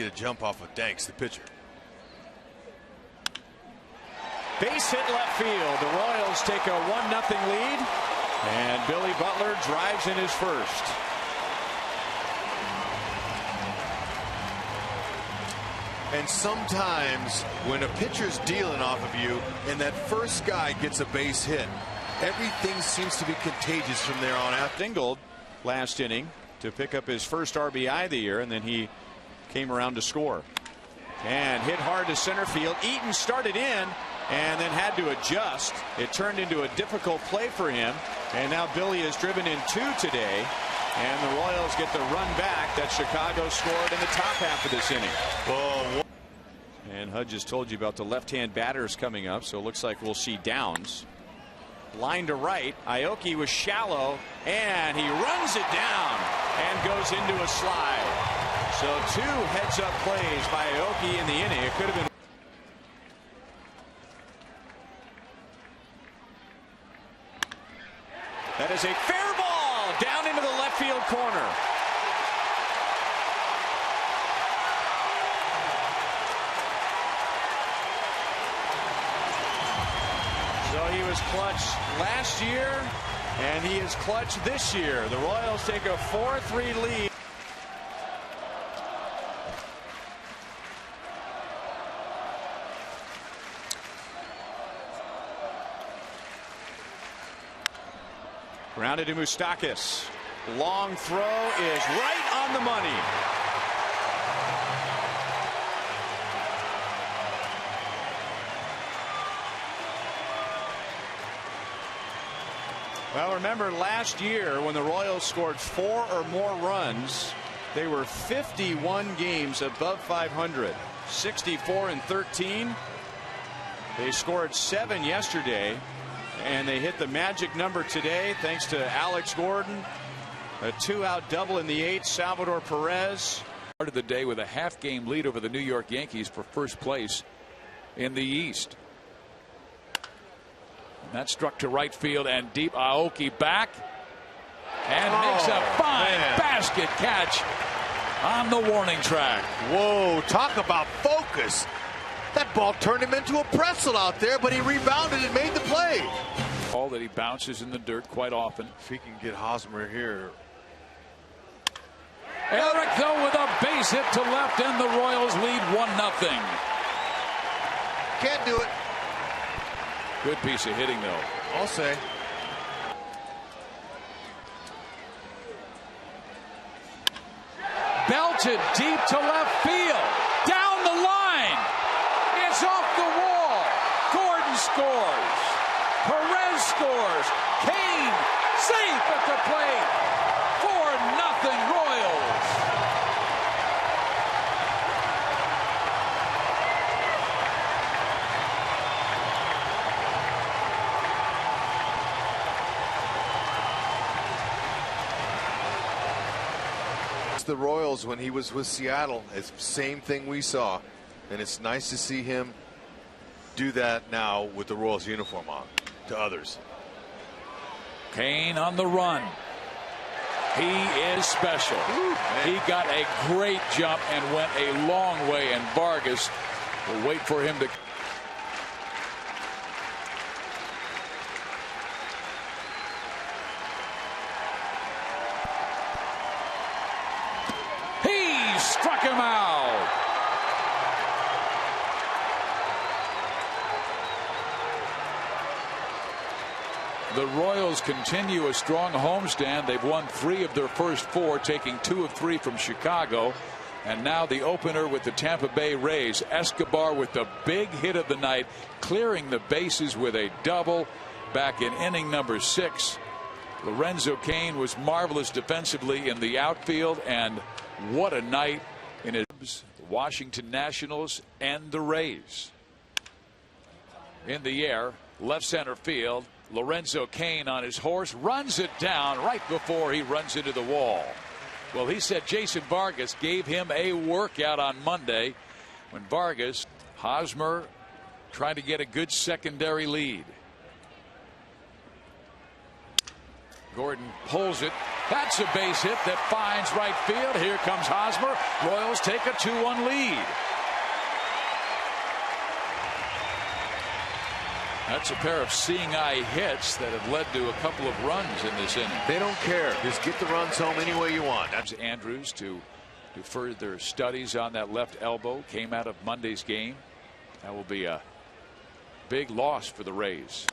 get a jump off of Danks, the pitcher. Base hit left field. The Royals take a 1-0 lead, and Billy Butler drives in his first. And sometimes when a pitcher's dealing off of you and that first guy gets a base hit, everything seems to be contagious from there on out. Singled last inning to pick up his first RBI of the year, and then he came around to score. And hit hard to center field. Eaton started in and then had to adjust. It turned into a difficult play for him, and now Billy has driven in 2 today, and the Royals get the run back that Chicago scored in the top half of this inning. Oh. And Hud just told you about the left-hand batters coming up, so it looks like we'll see Downs. Line to right. Aoki was shallow, and he runs it down and goes into a slide. So 2 heads-up plays by Aoki in the inning. It could have been. That is a fair ball down into the left field corner. So he was clutch last year, and he is clutch this year. The Royals take a 4-3 lead. Grounded to Moustakas. Long throw is right on the money. Well, remember last year when the Royals scored 4 or more runs, they were 51 games above 500, 64-13. They scored 7 yesterday, and they hit the magic number today thanks to Alex Gordon, a 2-out double in the 8th. Salvador Perez started the day with a half-game lead over the New York Yankees for first place in the East. And that struck to right field and deep. Aoki back and makes a fine basket catch on the warning track. Whoa, talk about focus. That ball turned him into a pretzel out there, but he rebounded and made the play. All that he bounces in the dirt quite often. If he can get Hosmer here. Eric, though, with a base hit to left, and the Royals lead 1-0. Can't do it. Good piece of hitting, though. I'll say. Belted deep to left field. Down the line. It's off the wall. Gordon scores. Perez scores. Kane safe at the plate. 4-0 Royals. The Royals when he was with Seattle, it's the same thing we saw, and it's nice to see him do that now with the Royals uniform on to others. Kane on the run. He is special. Ooh, he got a great jump and went a long way, and Vargas will wait for him to. Struck him out. The Royals continue a strong homestand. They've won 3 of their first 4, taking 2 of 3 from Chicago. And now the opener with the Tampa Bay Rays. Escobar with the big hit of the night, clearing the bases with a double back in inning number 6. Lorenzo Cain was marvelous defensively in the outfield, and what a night in his Washington Nationals and the Rays. In the air, left center field, Lorenzo Cain on his horse runs it down right before he runs into the wall. Well, he said Jason Vargas gave him a workout on Monday when Vargas, Hosmer trying to get a good secondary lead. Gordon pulls it That's a base hit that finds right field. Here comes Hosmer. Royals take a 2-1 lead. That's a pair of seeing-eye hits that have led to a couple of runs in this inning. They don't care. Just get the runs home any way you want. That's Andrews to do further studies on that left elbow. Came out of Monday's game. That will be a big loss for the Rays.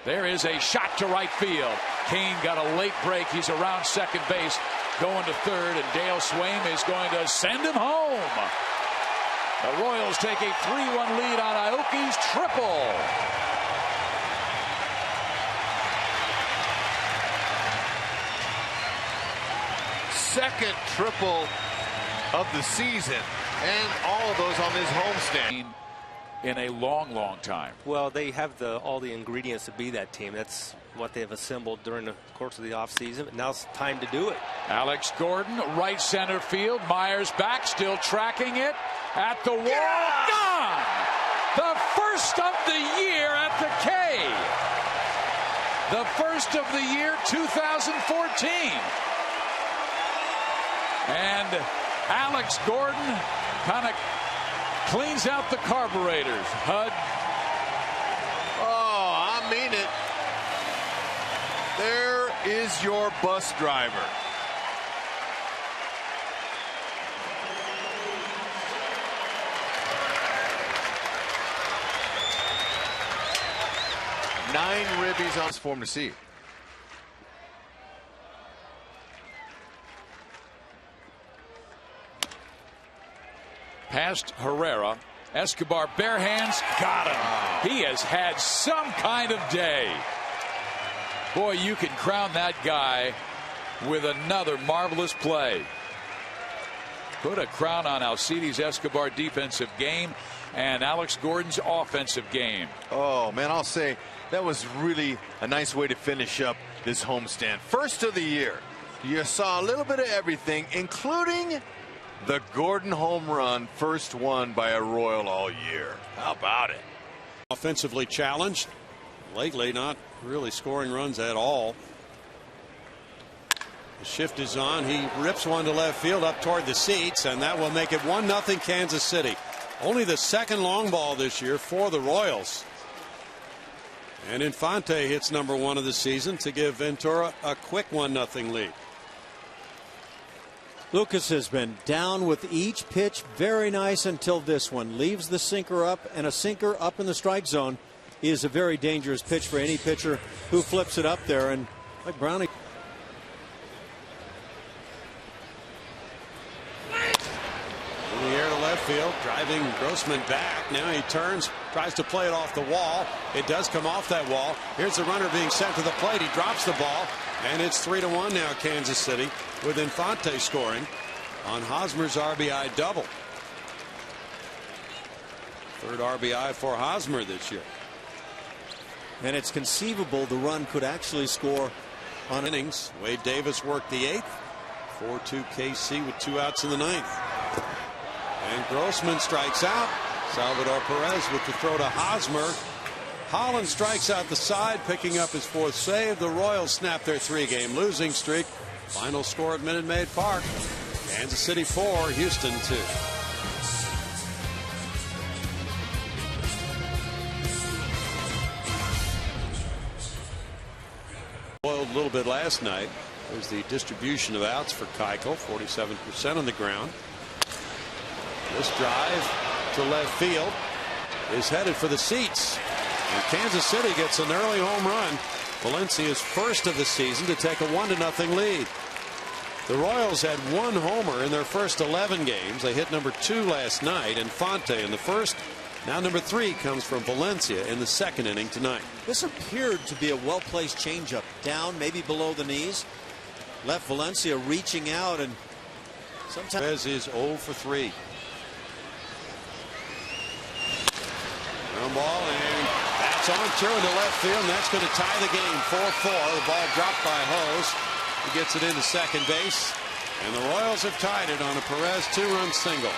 There is a shot to right field. Kane got a late break. He's around second base, going to third, and Dale Swaim is going to send him home. The Royals take a 3-1 lead on Aoki's triple. Second triple of the season, and all of those on this homestand. In a long time. Well, they have all the ingredients to be that team. That's what they've assembled during the course of the offseason. Now it's time to do it. Alex Gordon, right center field. Myers back, still tracking it at the wall. Yeah! Gone! The first of the year at the K. The first of the year 2014. And Alex Gordon kind of cleans out the carburetors. HUD. Oh, I mean it. There is your bus driver. Nine ribbies on form to see. Past Herrera. Escobar bare hands, got him. He has had some kind of day. Boy, you can crown that guy with another marvelous play. Put a crown on Alcides Escobar defensive game and Alex Gordon's offensive game. Oh man, I'll say that was really a nice way to finish up this homestand. First of the year. You saw a little bit of everything, including the Gordon home run, first one by a Royal all year. How about it? Offensively challenged. Lately not really scoring runs at all. The shift is on. He rips one to left field up toward the seats, and that will make it 1-0 Kansas City. Only the second long ball this year for the Royals. And Infante hits number 1 of the season to give Ventura a quick 1-0 lead. Lucas has been down with each pitch. Very nice until this one. Leaves the sinker up, and a sinker up in the strike zone is a very dangerous pitch for any pitcher who flips it up there. And like Browning. In the air to left field, driving Grossman back. Now he turns, tries to play it off the wall. It does come off that wall. Here's the runner being sent to the plate. He drops the ball, and it's 3-1 now Kansas City, with Infante scoring on Hosmer's RBI double. Third RBI for Hosmer this year. And it's conceivable the run could actually score on innings. Wade Davis worked the 8th. 4-2 KC with 2 outs in the 9th. And Grossman strikes out. Salvador Perez with the throw to Hosmer. Holland strikes out the side, picking up his 4th save. The Royals snap their 3-game losing streak. Final score at Minute Maid Park. Kansas City 4, Houston 2. A little bit last night. There's the distribution of outs for Keuchel, 47% on the ground. This drive to left field is headed for the seats. And Kansas City gets an early home run. Valencia's first of the season to take a 1-0 lead. The Royals had 1 homer in their first 11 games. They hit number 2 last night. Infante in the first. Now number 3 comes from Valencia in the 2nd inning tonight. This appeared to be a well-placed changeup, down maybe below the knees. Left Valencia reaching out, and sometimes Perez is 0 for 3. Ground ball, and that's on through into left field, and that's going to tie the game 4-4. The ball dropped by Hose. He gets it into second base, and the Royals have tied it on a Perez 2-run single.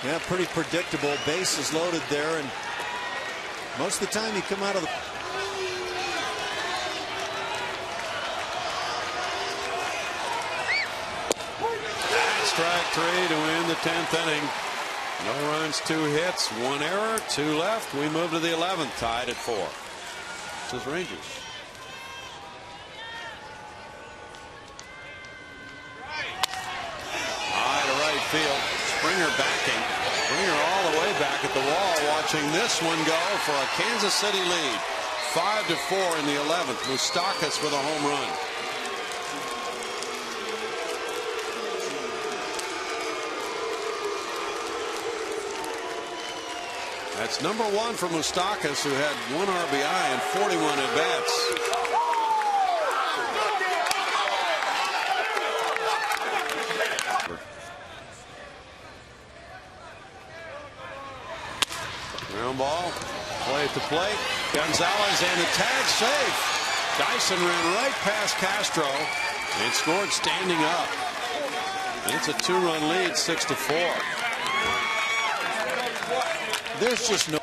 Yeah, pretty predictable. Base is loaded there, and most of the time you come out of the 3 to win the 10th inning. No runs, 2 hits, 1 error, 2 left. We move to the 11th, tied at 4. This is Rangers. High to right field. Springer backing. Springer all the way back at the wall, watching this one go for a Kansas City lead. 5-4 in the 11th. Moustakas with a home run. That's number 1 for Moustakas, who had 1 RBI and 41 at bats. Ground ball, play at the plate. Gonzalez and the tag safe. Dyson ran right past Castro and scored standing up. It's a 2-run lead, 6-4. There's just no.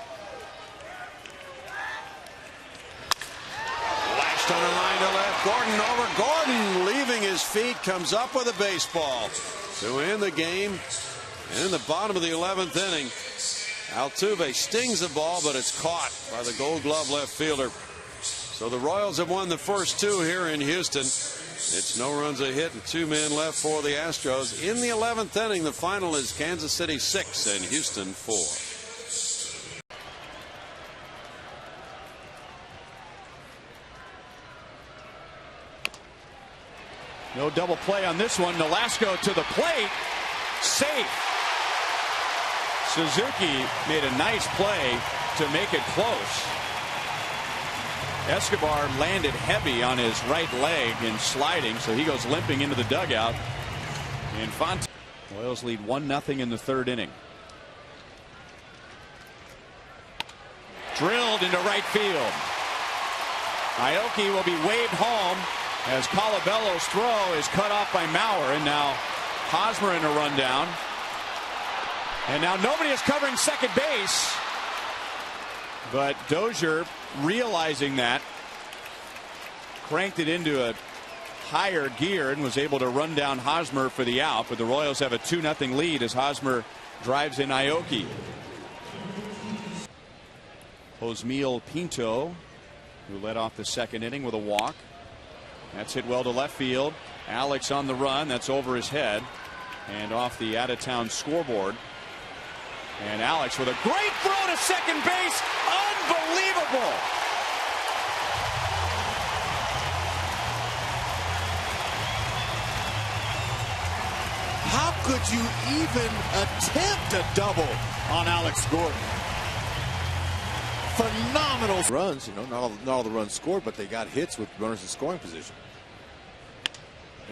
Lashed on a line to left. Gordon over. Gordon leaving his feet, comes up with a baseball to end the game. And in the bottom of the 11th inning, Altuve stings the ball, but it's caught by the Gold Glove left fielder. So the Royals have won the first 2 here in Houston. It's no runs a hit and 2 men left for the Astros. In the 11th inning, the final is Kansas City 6 and Houston 4. No double play on this one. Nolasco to the plate. Safe. Suzuki made a nice play to make it close. Escobar landed heavy on his right leg in sliding, so he goes limping into the dugout. Infante. Royals lead 1-0 in the 3rd inning. Drilled into right field. Aoki will be waved home as Colabello's throw is cut off by Mauer, and now Hosmer in a rundown. And now nobody is covering second base. But Dozier, realizing that, cranked it into a higher gear and was able to run down Hosmer for the out. But the Royals have a 2-0 lead as Hosmer drives in Aoki. Josmiel Pinto, who led off the 2nd inning with a walk. That's hit well to left field. Alex on the run. That's over his head and off the out-of-town scoreboard. And Alex with a great throw to second base. Unbelievable. How could you even attempt a double on Alex Gordon? Phenomenal runs. You know, not all the runs scored, but they got hits with runners in scoring position.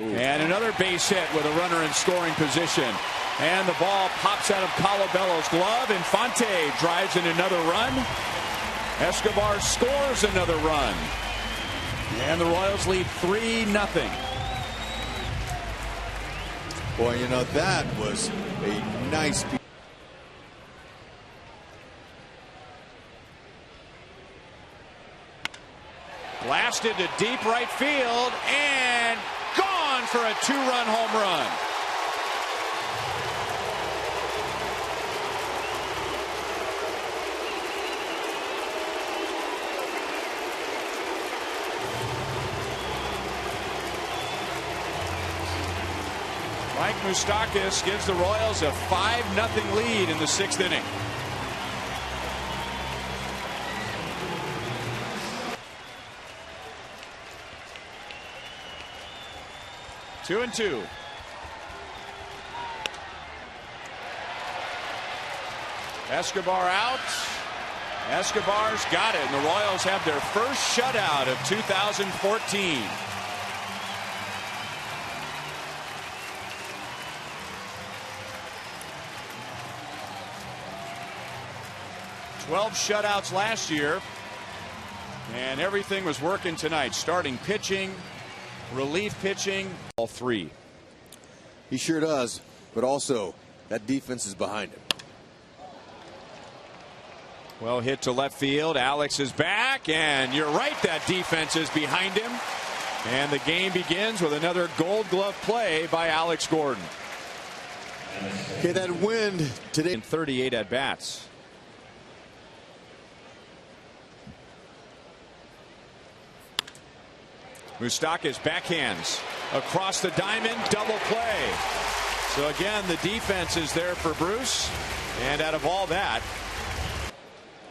Ooh. And another base hit with a runner in scoring position. And the ball pops out of Colabello's glove. Infante drives in another run. Escobar scores another run. And the Royals lead 3-0. Boy, you know, that was a nice piece. Blasted to deep right field and gone for a 2-run home run. Mike Moustakas gives the Royals a 5-0 lead in the 6th inning. Two and two. Escobar out. Escobar's got it, and the Royals have their first shutout of 2014. Twelve shutouts last year, and everything was working tonight. Starting pitching, relief pitching, all 3. He sure does, but also that defense is behind him. Well hit to left field. Alex is back, and you're right, that defense is behind him. And the game begins with another Gold Glove play by Alex Gordon. Okay, that wind today. In 38 at bats. Moustakas backhands across the diamond, double play. So again, the defense is there for Bruce, and out of all that,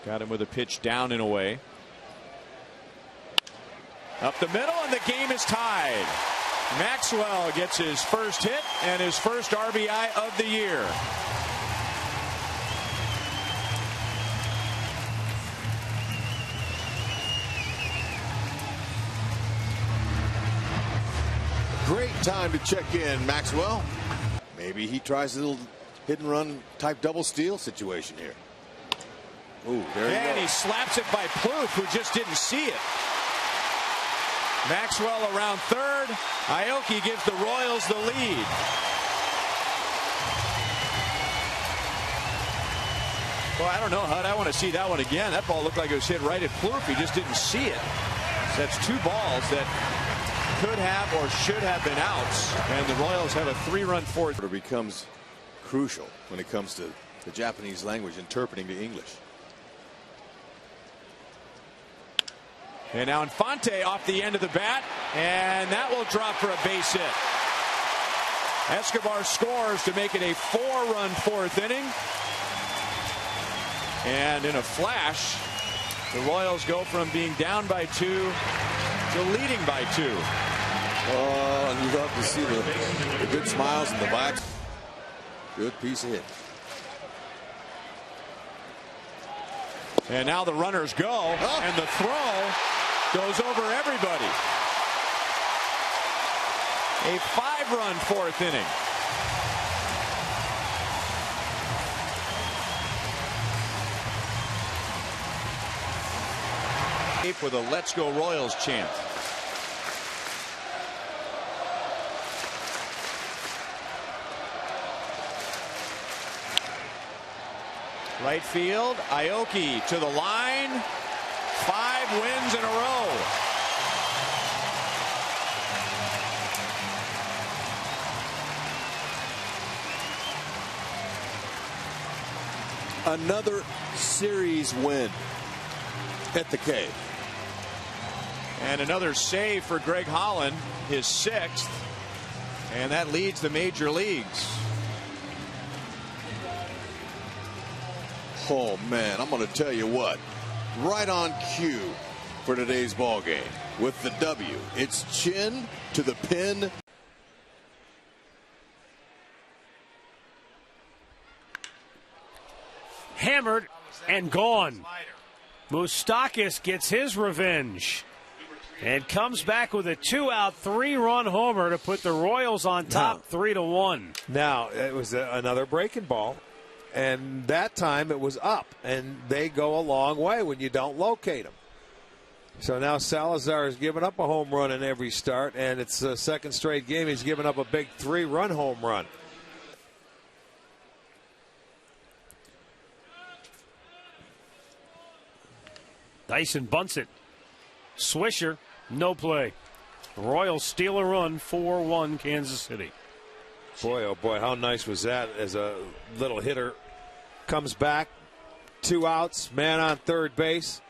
got him with a pitch down and away. Up the middle, and the game is tied. Maxwell gets his first hit and his first RBI of the year. Great time to check in, Maxwell. Maybe he tries a little hit and run type double steal situation here. Ooh, there you go. And he slaps it by Plouffe, who just didn't see it. Maxwell around third. Aoki gives the Royals the lead. Well, I don't know, Hud. I want to see that one again. That ball looked like it was hit right at Plouffe. He just didn't see it. So that's two balls that could have or should have been outs. And the Royals have a 3-run fourth. It becomes crucial when it comes to the Japanese language interpreting the English. And now Infante off the end of the bat, and that will drop for a base hit. Escobar scores to make it a 4-run fourth inning. And in a flash, the Royals go from being down by 2 to leading by 2. Oh, and you love to see the good smiles in the box. Good piece of hit. And now the runners go, and the throw goes over everybody. A 5-run fourth inning. With a "Let's Go Royals" chant. Right field, Aoki to the line. 5 wins in a row. Another series win at the Cave. And another save for Greg Holland, his 6th. And that leads the major leagues. Oh, man, I'm going to tell you what. Right on cue for today's ball game with the W. It's chin to the pin. Hammered and gone. Moustakas gets his revenge and comes back with a 2-out, 3-run homer to put the Royals on top 3-1. Now, it was another breaking ball, and that time it was up, and they go a long way when you don't locate them. So now Salazar has given up a home run in every start, and it's the second straight game he's given up a big 3-run home run. Dyson bunts it. Swisher, no play. The Royals steal a run, 4-1 Kansas City. Boy, oh boy, how nice was that as a little hitter comes back, 2 outs, man on third base,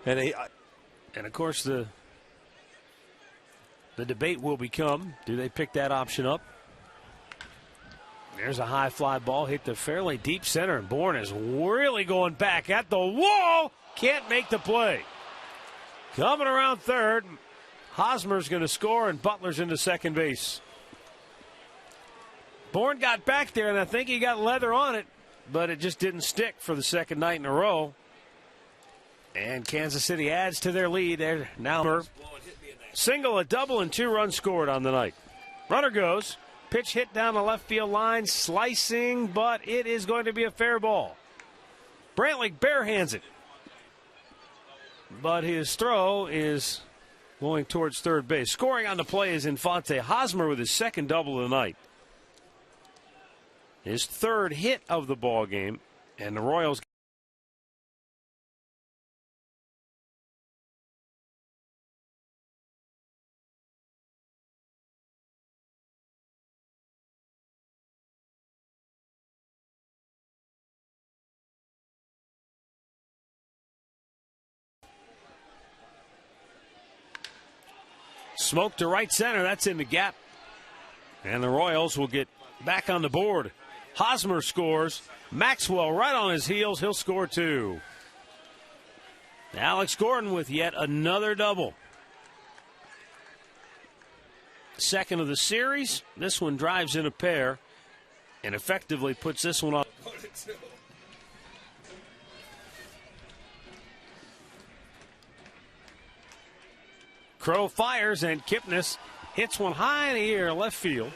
and of course the debate will become, do they pick that option up? There's a high fly ball hit the fairly deep center, and Bourne is really going back at the wall. Can't make the play. Coming around third, Hosmer's going to score, and Butler's into second base. Bourne got back there, and I think he got leather on it, but it just didn't stick for the second night in a row. And Kansas City adds to their lead. They're now single, a double, and 2 runs scored on the night. Runner goes. Pitch hit down the left field line, slicing, but it is going to be a fair ball. Brantley barehands it, but his throw is going towards third base. Scoring on the play is Infante. Hosmer with his second double of the night. His 3rd hit of the ball game, and the Royals Smoke to right center. That's in the gap. And the Royals will get back on the board. Hosmer scores. Maxwell right on his heels. He'll score 2. Alex Gordon with yet another double. Second of the series. This one drives in a pair and effectively puts this one on. Crow fires and Kipnis hits one high in the air left field.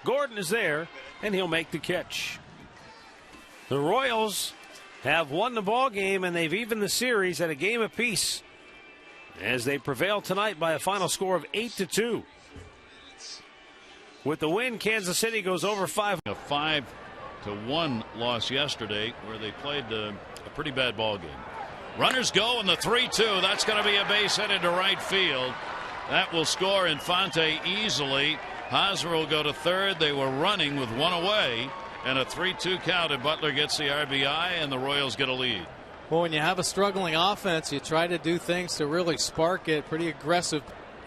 Gordon is there and he'll make the catch. The Royals have won the ball game and they've evened the series at a game apiece as they prevail tonight by a final score of 8-2. With the win, Kansas City goes over 5. A 5-1 loss yesterday where they played a pretty bad ball game. Runners go in the 3-2. That's going to be a base hit into right field. That will score Infante easily. Hosmer will go to third. They were running with one away. And a 3-2 count, and Butler gets the RBI, and the Royals get a lead. Well, when you have a struggling offense, you try to do things to really spark it. Pretty aggressive.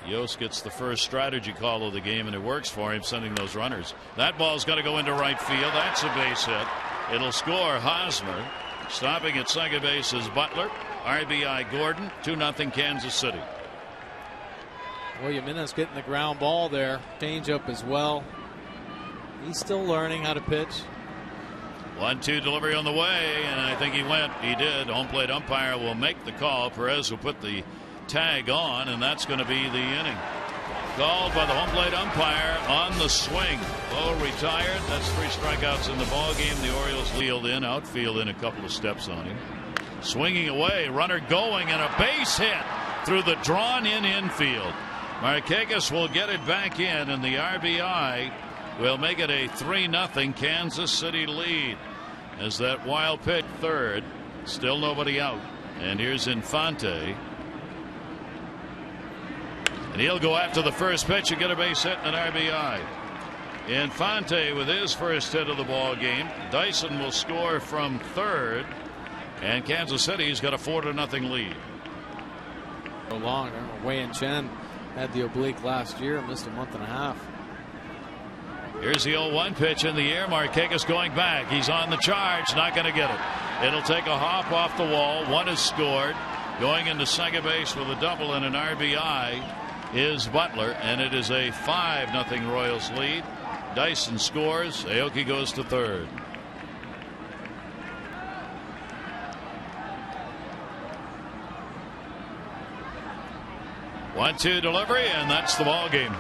Yost gets the first strategy call of the game, and it works for him, sending those runners. That ball's got to go into right field. That's a base hit. It'll score Hosmer. Stopping at second base is Butler. RBI Gordon. 2-0 Kansas City. William Jimenez getting the ground ball there. Change up as well. He's still learning how to pitch. 1-2 delivery on the way, and I think he went. He did. Home plate umpire will make the call. Perez will put the tag on, and that's going to be the inning. Called by the home plate umpire on the swing. Lowe retired. That's 3 strikeouts in the ball game. The Orioles field in, outfield in a couple of steps on him. Swinging away, runner going, and a base hit through the drawn-in infield. Marquez will get it back in, and the RBI will make it a 3-0 Kansas City lead. As that wild pitch third, still nobody out. And here's Infante. And he'll go after the first pitch and get a base hit and an RBI. Infante with his first hit of the ball game. Dyson will score from third. And Kansas City's got a 4-0 lead. So long. Wei and Chen had the oblique last year, missed a month and a half. Here's the 0-1 pitch in the air. Marquez going back. He's on the charge. Not going to get it. It'll take a hop off the wall. One is scored. Going into second base with a double and an RBI is Butler. And it is a 5-0 Royals lead. Dyson scores. Aoki goes to third. One-two delivery, and that's the ball game.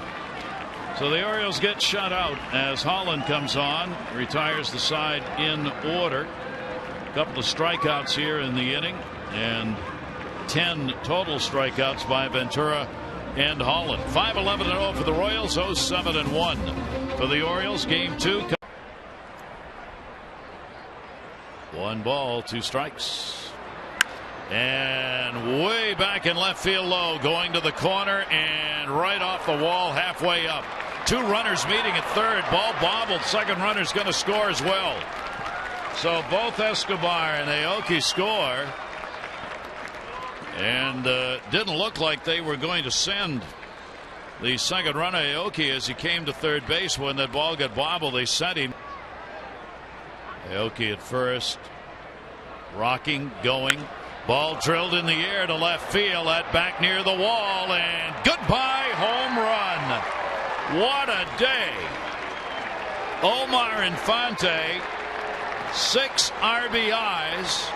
So the Orioles get shut out as Holland comes on, retires the side in order. A couple of strikeouts here in the inning, and 10 total strikeouts by Ventura and Holland. 5-11-0 for the Royals, 0-7-1 for the Orioles. Game 2. 1 ball, 2 strikes. And way back in left field low, going to the corner and right off the wall, halfway up. 2 runners meeting at third. Ball bobbled. Second runner's going to score as well. So both Escobar and Aoki score. And didn't look like they were going to send the second runner, Aoki, as he came to third base. When that ball got bobbled, they sent him. Aoki at first. Rocking, going. Ball drilled in the air to left field. That back near the wall. And goodbye, home run. What a day. Omar Infante, 6 RBIs,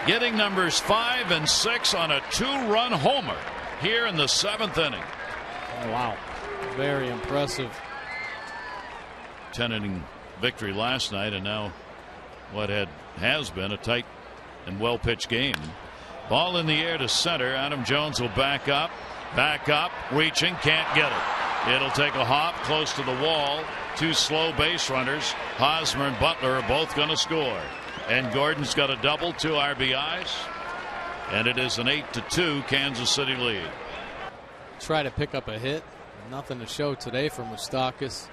getting numbers 5 and 6 on a 2-run homer here in the 7th inning. Oh, wow. Very impressive. 10-inning victory last night, and now what has been a tight and well-pitched game. Ball in the air to center. Adam Jones will back up, reaching, can't get it. It'll take a hop close to the wall. 2 slow base runners. Hosmer and Butler are both going to score. And Gordon's got a double, 2 RBIs. And it is an 8-2 Kansas City lead. Try to pick up a hit. Nothing to show today from Moustakas.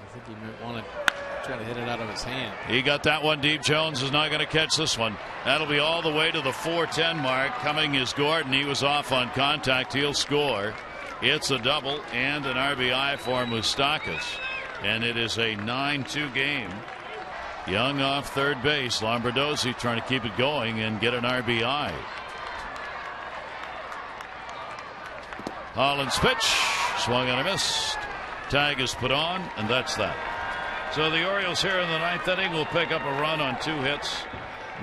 I think he might want to try to hit it out of his hand. He got that one deep. Jones is not going to catch this one. That'll be all the way to the 4:10 mark. Coming is Gordon. He was off on contact. He'll score. It's a double and an RBI for Moustakas. And it is a 9-2 game. Young off third base. Lombardozzi trying to keep it going and get an RBI. Holland's pitch. Swung and a missed. Tag is put on, and that's that. So the Orioles here in the 9th inning will pick up a run on 2 hits.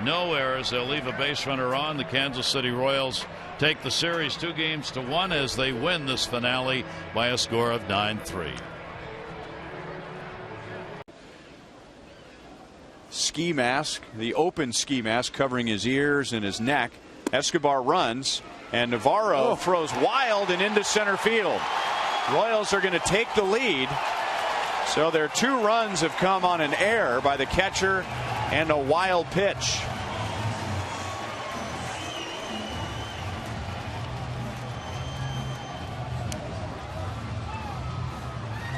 No errors. They'll leave a base runner on. The Kansas City Royals take the series 2-1 as they win this finale by a score of 9-3. Ski mask, the open ski mask covering his ears and his neck. Escobar runs, and Navarro throws wild and into center field. Royals are going to take the lead. So their 2 runs have come on an error by the catcher and a wild pitch.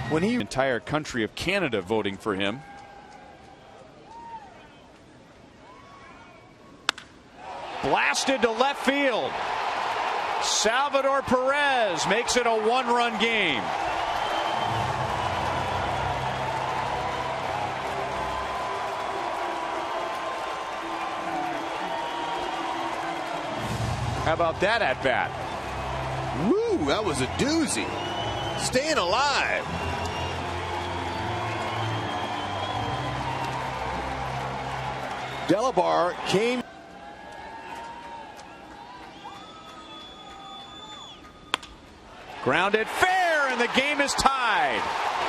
When the entire country of Canada voting for him. Blasted to left field. Salvador Perez makes it a 1-run game. How about that at bat? Woo, that was a doozy. Staying alive. Delabar came. Grounded fair, and the game is tied.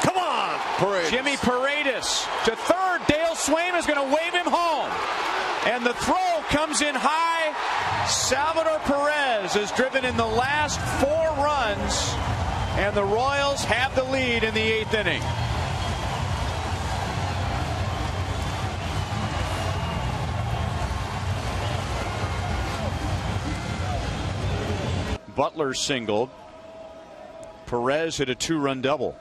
Come on, Paredes. Jimmy Paredes to third. Dale Swain is going to wave him home. And the throw comes in high. Salvador Perez has driven in the last 4 runs, and the Royals have the lead in the 8th inning. Butler singled. Perez hit a 2-run double.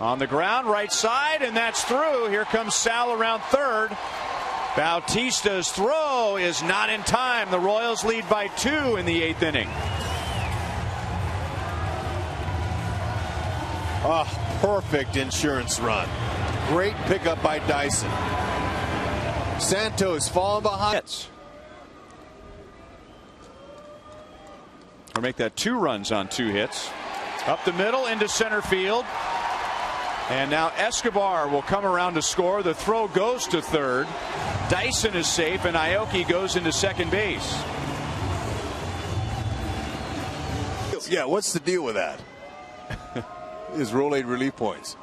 On the ground, right side, and that's through. Here comes Sal around third. Bautista's throw is not in time. The Royals lead by 2 in the 8th inning. Oh, perfect insurance run. Great pickup by Dyson. Santos falling behind. Or make that 2 runs on 2 hits. Up the middle into center field. And now Escobar will come around to score. The throw goes to third. Dyson is safe, and Aoki goes into second base. Yeah, what's the deal with that? His Rolade relief points.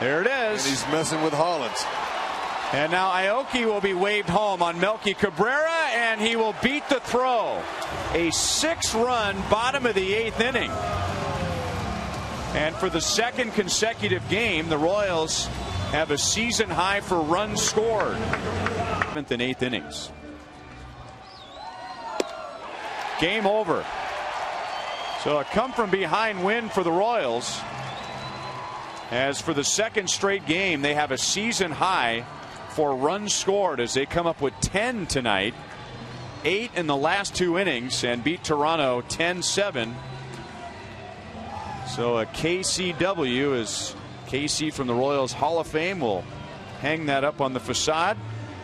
There it is. And he's messing with Hollins. And now Aoki will be waved home on Melky Cabrera, and he will beat the throw. A 6-run bottom of the 8th inning. And for the 2nd consecutive game, the Royals have a season high for runs scored. 7th and 8th innings. Game over. So a come from behind win for the Royals. As for the 2nd straight game, they have a season high for runs scored as they come up with 10 tonight. 8 in the last 2 innings and beat Toronto 10-7. So a KCW, as KC from the Royals Hall of Fame will hang that up on the facade.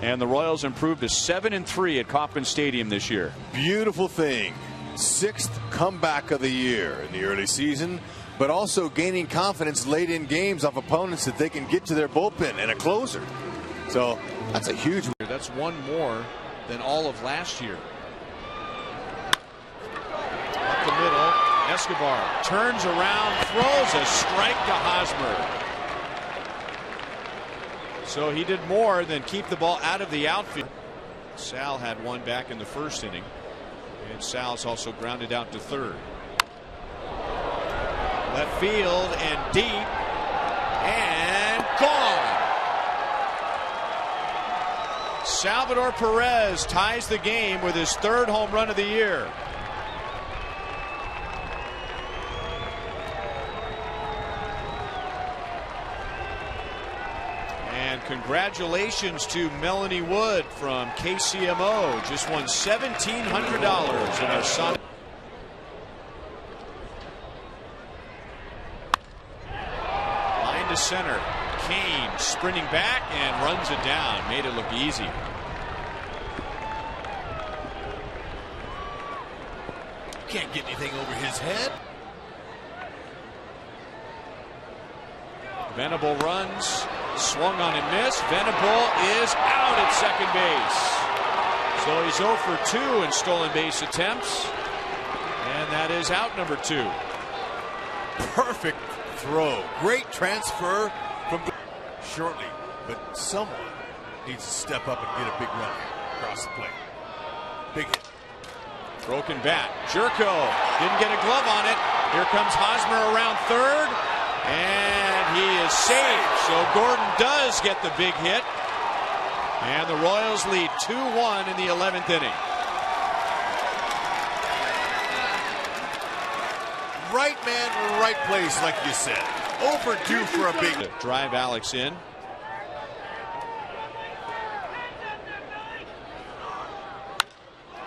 And the Royals improved to 7-3 at Kauffman Stadium this year. Beautiful thing. 6th comeback of the year in the early season, but also gaining confidence late in games off opponents that they can get to their bullpen and a closer. So that's a huge. That's 1 more than all of last year. Up the middle, Escobar turns around, throws a strike to Hosmer. So he did more than keep the ball out of the outfield. Sal had 1 back in the 1st inning, and Sal's also grounded out to third. Left field and deep, and gone. Salvador Perez ties the game with his 3rd home run of the year. And congratulations to Melanie Wood from KCMO. Just won $1,700 in our Sun. center. Kane sprinting back and runs it down. Made it look easy. Can't get anything over his head. Venable runs, swung on and missed. Venable is out at second base. So he's 0 for 2 in stolen base attempts. And that is out number 2. Perfect throw. Great transfer from shortly. But someone needs to step up and get a big run across the plate. Big hit. Broken bat. Jerko didn't get a glove on it. Here comes Hosmer around third. And he is safe. So Gordon does get the big hit. And the Royals lead 2-1 in the 11th inning. Right man, right place, like you said. Overdue for a big drive. Alex in.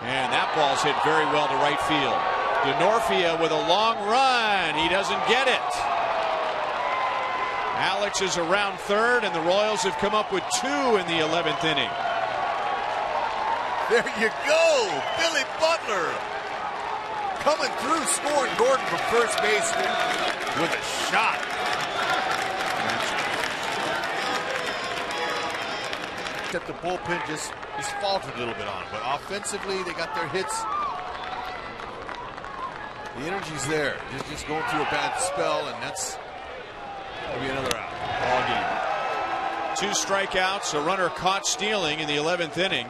And that ball's hit very well to right field. Denorfia with a long run. He doesn't get it. Alex is around third, and the Royals have come up with 2 in the 11th inning. There you go. Billy Butler coming through, scoring. Gordon from first base with a shot. Except the bullpen just faltered a little bit on it. But offensively, they got their hits. The energy's there. Just going through a bad spell, and that'll be another out. Ball game. 2 strikeouts, a runner caught stealing in the 11th inning.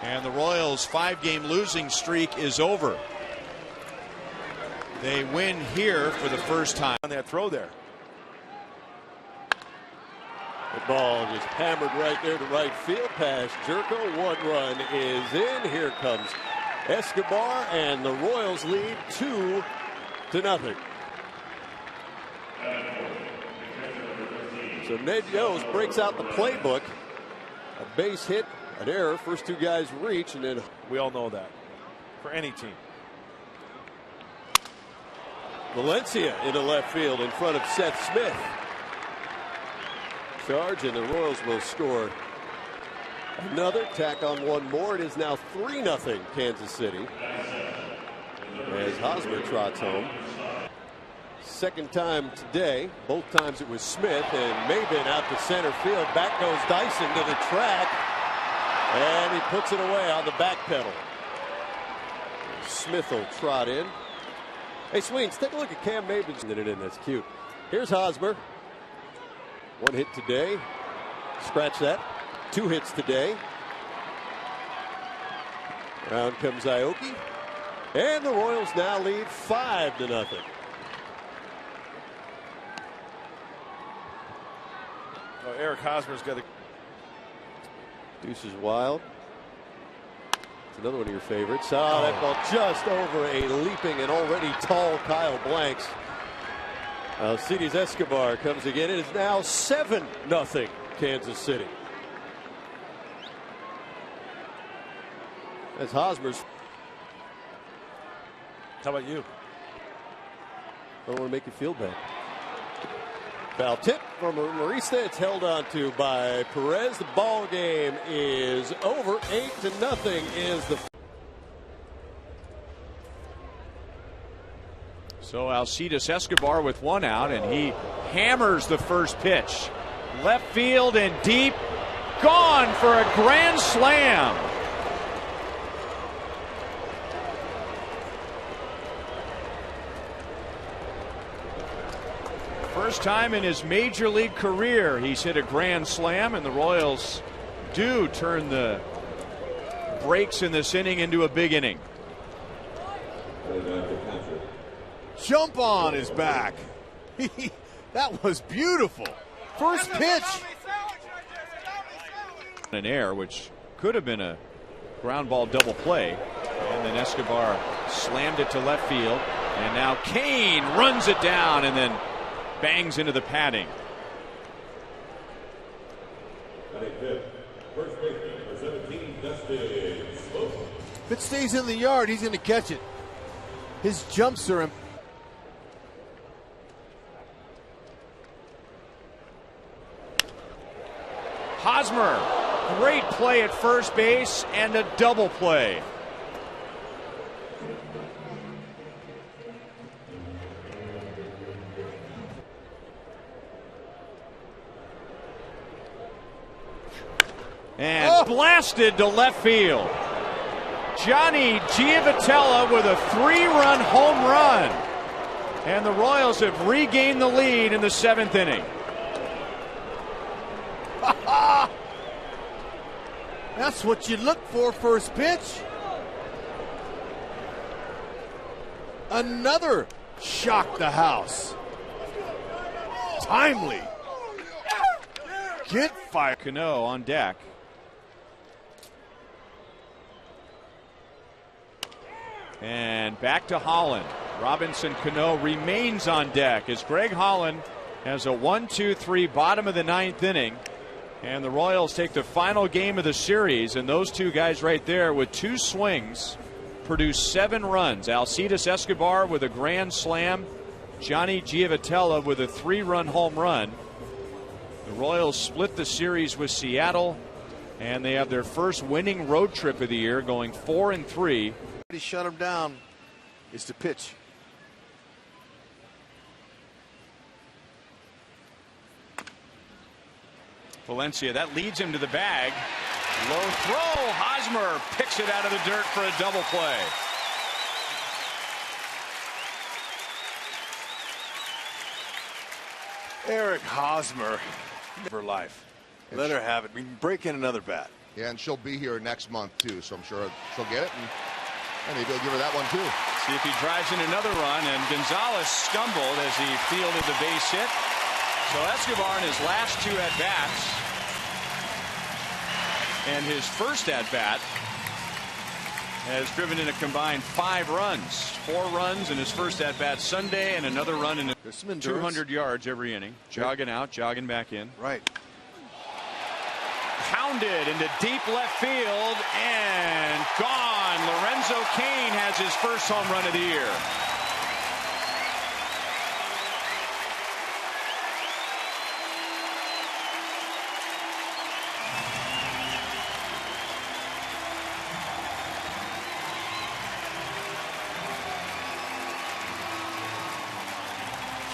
And the Royals' 5-game losing streak is over. They win here for the first time. On that throw there. The ball just hammered right there to right field past Jerko. 1 run is in. Here comes Escobar, and the Royals lead 2-0. So Ned Yost breaks out the playbook. A base hit, an error. First 2 guys reach, and then we all know that for any team. Valencia into left field in front of Seth Smith. Charge, and the Royals will score another. Tack on 1 more. It is now 3-0 Kansas City as Hosmer trots home. Second time today. Both times it was Smith, and Maybin out to center field. Back goes Dyson to the track, and he puts it away on the back pedal. Smith will trot in. Hey, Sweens, take a look at Cam Maybin's in it in. That's cute. Here's Hosmer. 1 hit today. Scratch that. 2 hits today. Round comes Aoki. And the Royals now lead 5-0. Oh, Eric Hosmer's got a Deuce is wild. It's another one of your favorites. Oh, that ball just over a leaping and already tall Kyle Blanks. Alcides Escobar comes again. It is now 7-0 Kansas City. As Hosmer's. How about you? I don't want to make you feel bad. Foul tip from Marista. It's held on to by Perez. The ball game is over. 8-0 is the. So Alcides Escobar with 1 out, and he hammers the first pitch. Left field and deep. Gone for a grand slam. First time in his major league career he's hit a grand slam, and the Royals do turn the breaks in this inning into a big inning. Jump on is back. That was beautiful. First pitch. An error, which could have been a ground ball double play. And then Escobar slammed it to left field. And now Kane runs it down and then bangs into the padding. If it stays in the yard, he's going to catch it. His jumps are Hosmer, great play at first base and a double play. And blasted to left field. Johnny Giavotella with a 3-run home run. And the Royals have regained the lead in the 7th inning. That's what you look for, first pitch. Another shock the house. Timely. Get fired. Cano on deck. And back to Holland. Robinson Cano remains on deck as Greg Holland has a 1-2-3 bottom of the 9th inning. And the Royals take the final game of the series, and those two guys right there with 2 swings produce 7 runs. Alcides Escobar with a grand slam, Johnny Giavotella with a 3-run home run. The Royals split the series with Seattle, and they have their first winning road trip of the year, going 4-3. Shut him down is to pitch. Valencia, that leads him to the bag. Low throw. Hosmer picks it out of the dirt for a double play. Eric Hosmer for life. Let her have it. We can break in another bat. Yeah, and she'll be here next month too, so I'm sure she'll get it, and maybe he'll give her that one too. See if he drives in another run, and Gonzalez stumbled as he fielded the base hit. So Escobar in his last 2 at-bats, and his first at-bat, has driven in a combined 5 runs. 4 runs in his first at-bat Sunday, and another run in 200 yards every inning. Jogging out, jogging back in. Right. Pounded into deep left field and gone. Lorenzo Cain has his first home run of the year.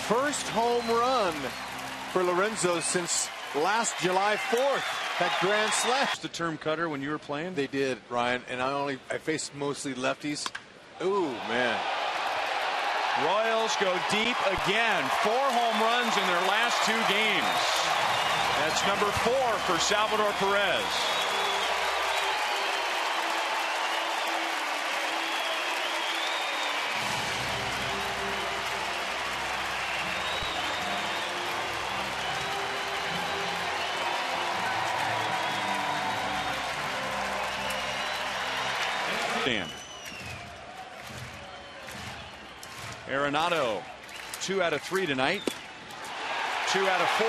First home run for Lorenzo since last July 4th. That grand slam. The term cutter when you were playing? They did, Ryan, and I faced mostly lefties. Ooh, man. Royals go deep again. 4 home runs in their last 2 games. That's number 4 for Salvador Perez. Arenado, 2 out of 3 tonight, 2 out of 4.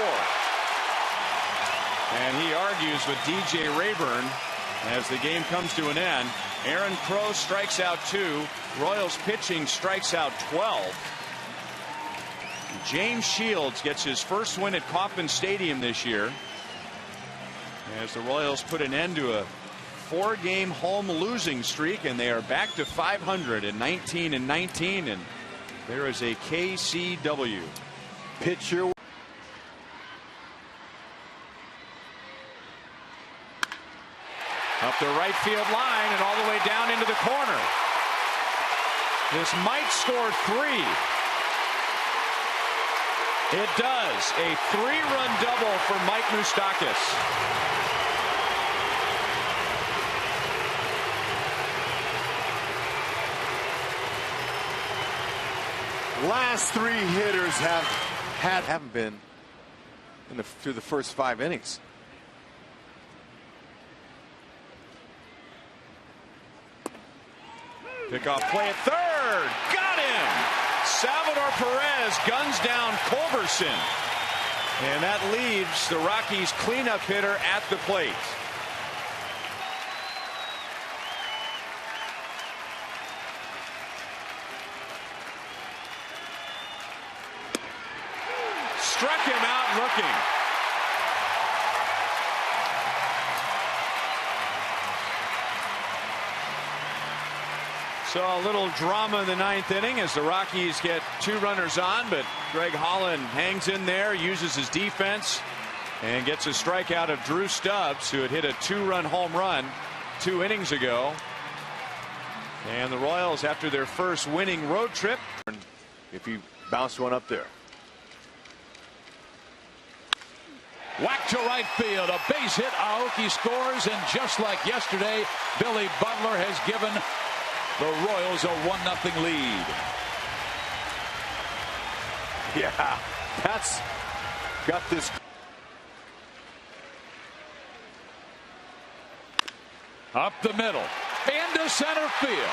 And he argues with DJ Rayburn as the game comes to an end. Aaron Crow strikes out 2. Royals pitching strikes out 12. James Shields gets his first win at Kauffman Stadium this year as the Royals put an end to a 4-game home losing streak, and they are back to 500 and 19-19, and there is a KCW. Pitcher. Up the right field line and all the way down into the corner. This might score 3. It does. A 3-run double for Mike Moustakas. Last 3 hitters haven't been through the first 5 innings. Pickoff play at third. Got him. Salvador Perez guns down Culberson. And that leaves the Rockies cleanup hitter at the plate. Struck him out looking. So a little drama in the ninth inning as the Rockies get 2 runners on, but Greg Holland hangs in there, uses his defense, and gets a strikeout of Drew Stubbs, who had hit a 2-run home run 2 innings ago. And the Royals, after their first winning road trip, if he bounced one up there. Whack to right field, a base hit. Aoki scores, and just like yesterday, Billy Butler has given the Royals a 1-0 lead. Yeah, that's got this. Up the middle, into center field.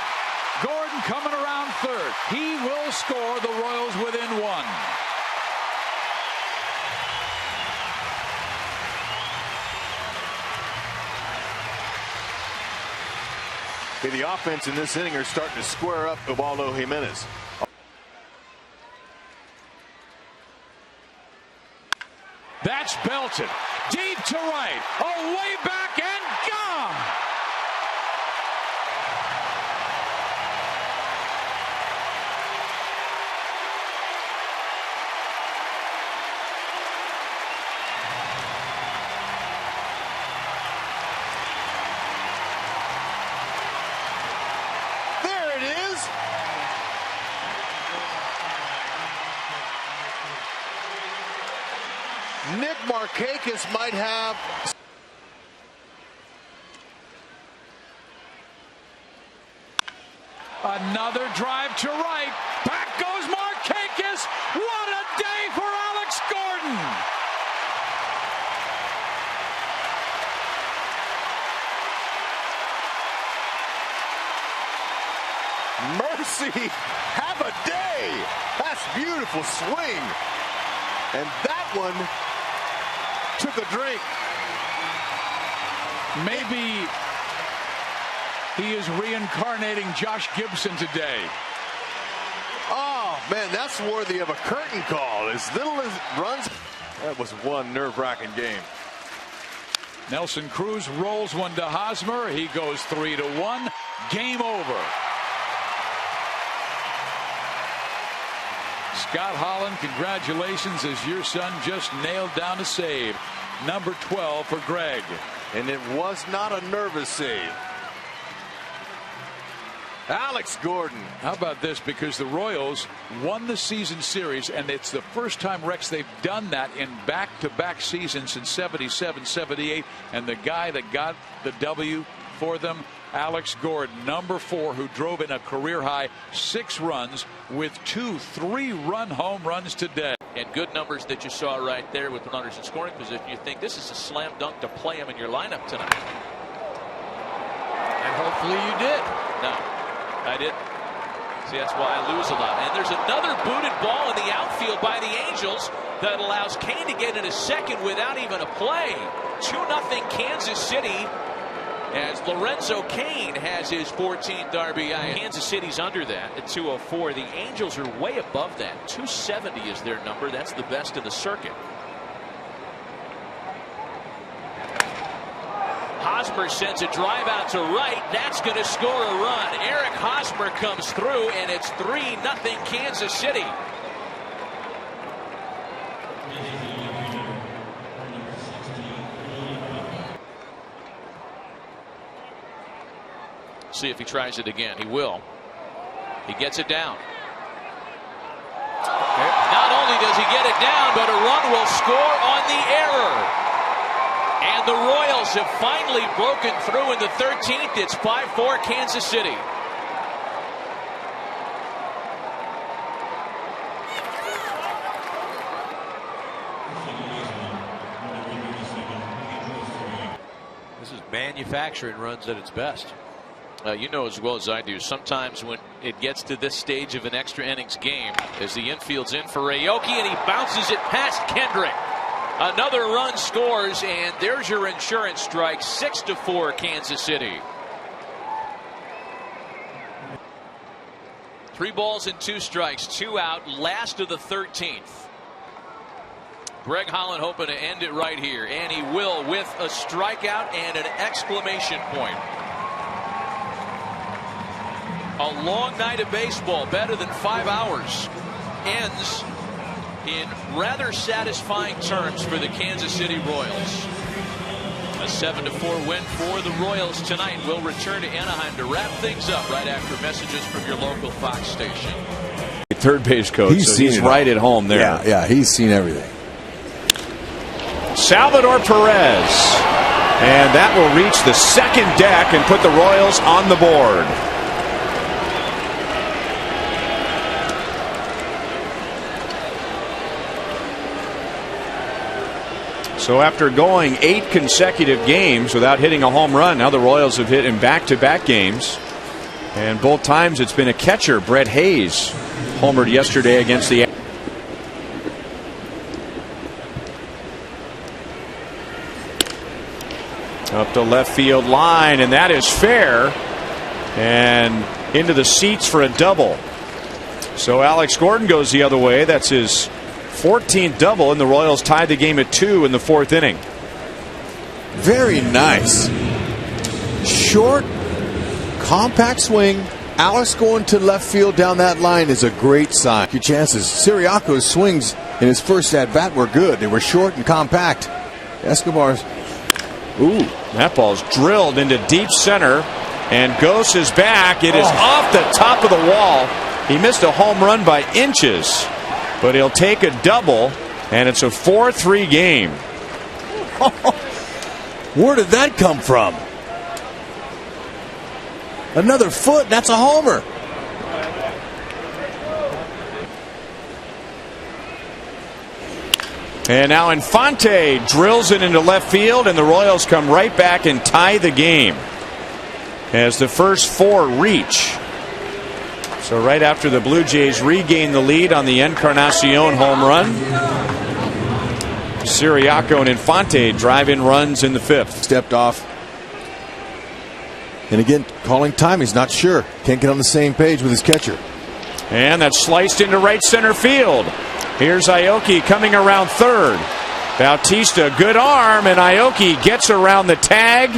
Gordon coming around third. He will score. The Royals within 1. The offense in this inning are starting to square up Ubaldo Jimenez. That's belted deep to right, away back and gone. Nick Markakis might have. Another drive to right. Back goes Markakis. What a day for Alex Gordon. Mercy, have a day. That's beautiful swing. And that one took a drink. Maybe he is reincarnating Josh Gibson today. Oh, man, that's worthy of a curtain call. As little as runs. That was one nerve-wracking game. Nelson Cruz rolls one to Hosmer. He goes 3-1. Game over. Scott Holland, congratulations, as your son just nailed down a save. Number 12 for Greg. And it was not a nervous save. Alex Gordon. How about this? Because the Royals won the season series, and it's the first time, Rex, they've done that in back-to-back seasons since 77, 78. And the guy that got the W for them, Alex Gordon, number 4, who drove in a career-high 6 runs with 2 3-run home runs today. And good numbers that you saw right there with runners in scoring position. You think this is a slam dunk to play him in your lineup tonight. And hopefully you did. No, I didn't. See, that's why I lose a lot. And there's another booted ball in the outfield by the Angels that allows Kane to get in a second without even a play. 2-0 Kansas City, as Lorenzo Cain has his 14th RBI. Kansas City's under that at 204. The Angels are way above that. 270 is their number. That's the best in the circuit. Hosmer sends a drive out to right. That's going to score a run. Eric Hosmer comes through, and it's 3-0 Kansas City. See if he tries it again. He will. He gets it down. Not only does he get it down, but a run will score on the error. And the Royals have finally broken through in the 13th. It's 5-4 Kansas City. This is manufacturing runs at its best. You know as well as I do, sometimes when it gets to this stage of an extra innings game, as the infield's in for Aoki, and he bounces it past Kendrick. Another run scores, and there's your insurance strike. 6-4 Kansas City. 3 balls and 2 strikes, 2 out, last of the 13th. Greg Holland hoping to end it right here, and he will with a strikeout and an exclamation point. A long night of baseball, better than 5 hours, ends in rather satisfying terms for the Kansas City Royals. A 7-4 win for the Royals tonight. We'll return to Anaheim to wrap things up right after messages from your local Fox station. Third base coach, he's right at home there. Yeah, he's seen everything. Salvador Perez. And that will reach the second deck and put the Royals on the board. So after going 8 consecutive games without hitting a home run, now the Royals have hit in back-to-back games. And both times it's been a catcher, Brett Hayes, homered yesterday against the up the left field line, and that is fair and into the seats for a double. So Alex Gordon goes the other way. That's his 14th double, and the Royals tied the game at 2 in the 4th inning. Very nice. Short, compact swing. Alex going to left field down that line is a great sign. Your chances. Siriaco's swings in his first at bat were good. They were short and compact. Escobar's. Ooh, that ball's drilled into deep center, and Gose is back. It is off the top of the wall. He missed a home run by inches, but he'll take a double, and it's a 4-3 game. Where did that come from? Another foot. That's a homer. And now Infante drills it into left field, and the Royals come right back and tie the game as the first 4 reach. So right after the Blue Jays regain the lead on the Encarnacion home run, Siriaco and Infante drive in runs in the 5th. Stepped off. And again, calling time, he's not sure. Can't get on the same page with his catcher. And that's sliced into right center field. Here's Aoki coming around third. Bautista, good arm, and Aoki gets around the tag.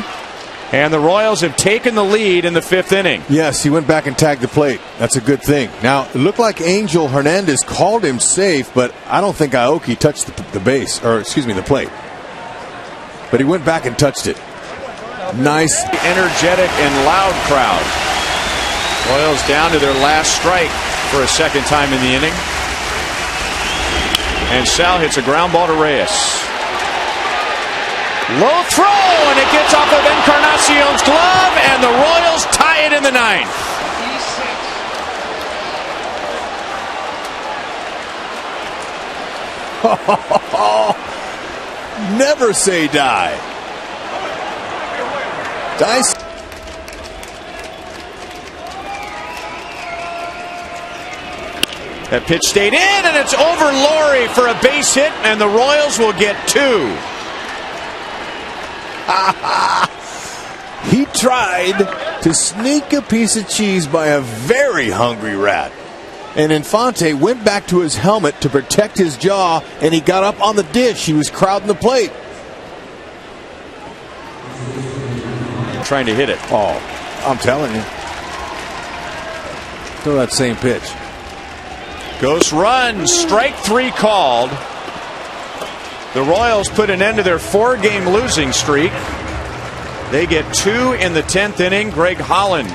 And the Royals have taken the lead in the 5th inning. Yes, he went back and tagged the plate. That's a good thing. Now, it looked like Angel Hernandez called him safe, but I don't think Aoki touched the base, or excuse me, the plate. But he went back and touched it. Nice. Energetic and loud crowd. Royals down to their last strike for a second time in the inning. And Sal hits a ground ball to Reyes. Low throw, and it gets off of Encarnacion's glove, and the Royals tie it in the 9th. Never say die. Dice. That pitch stayed in, and it's over Laurie for a base hit, and the Royals will get 2. He tried to sneak a piece of cheese by a very hungry rat. And Infante went back to his helmet to protect his jaw, and he got up on the dish. He was crowding the plate. Trying to hit it. Oh, I'm telling you. Throw that same pitch. Gose runs, strike 3 called. The Royals put an end to their 4-game losing streak. They get 2 in the 10th inning. Greg Holland